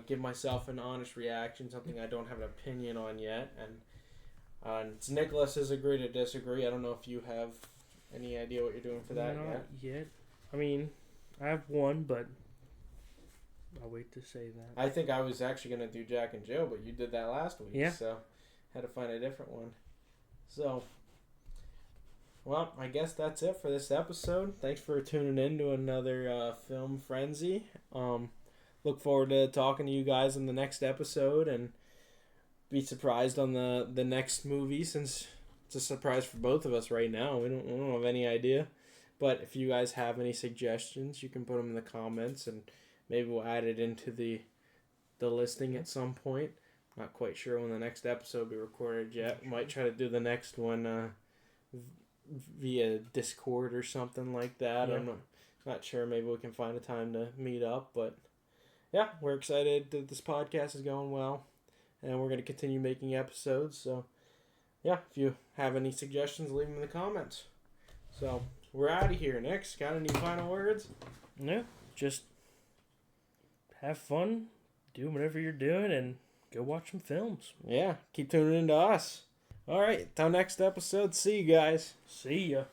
Speaker 1: give myself an honest reaction, something I don't have an opinion on yet. And it's Nicholas's agree to disagree. I don't know if you have any idea what you're doing for that
Speaker 2: yet. I mean, I have one, but I'll wait to say that.
Speaker 1: I think I was actually going to do Jack and Jill, but you did that last week.
Speaker 2: Yeah.
Speaker 1: So had to find a different one. So, well, I guess that's it for this episode. Thanks for tuning in to another Film Frenzy. Look forward to talking to you guys in the next episode and be surprised on the next movie since it's a surprise for both of us right now. We don't have any idea. But if you guys have any suggestions, you can put them in the comments and maybe we'll add it into the listing at some point. Not quite sure when the next episode will be recorded yet. We might try to do the next one via Discord or something like that. Yeah. I'm not sure. Maybe we can find a time to meet up. But yeah, we're excited that this podcast is going well. And we're going to continue making episodes. So yeah, if you have any suggestions, leave them in the comments. So we're out of here. Nick, got any final words?
Speaker 2: No, just have fun, do whatever you're doing, and go watch some films.
Speaker 1: Yeah, keep tuning in to us. All right, till next episode. See you guys.
Speaker 2: See ya.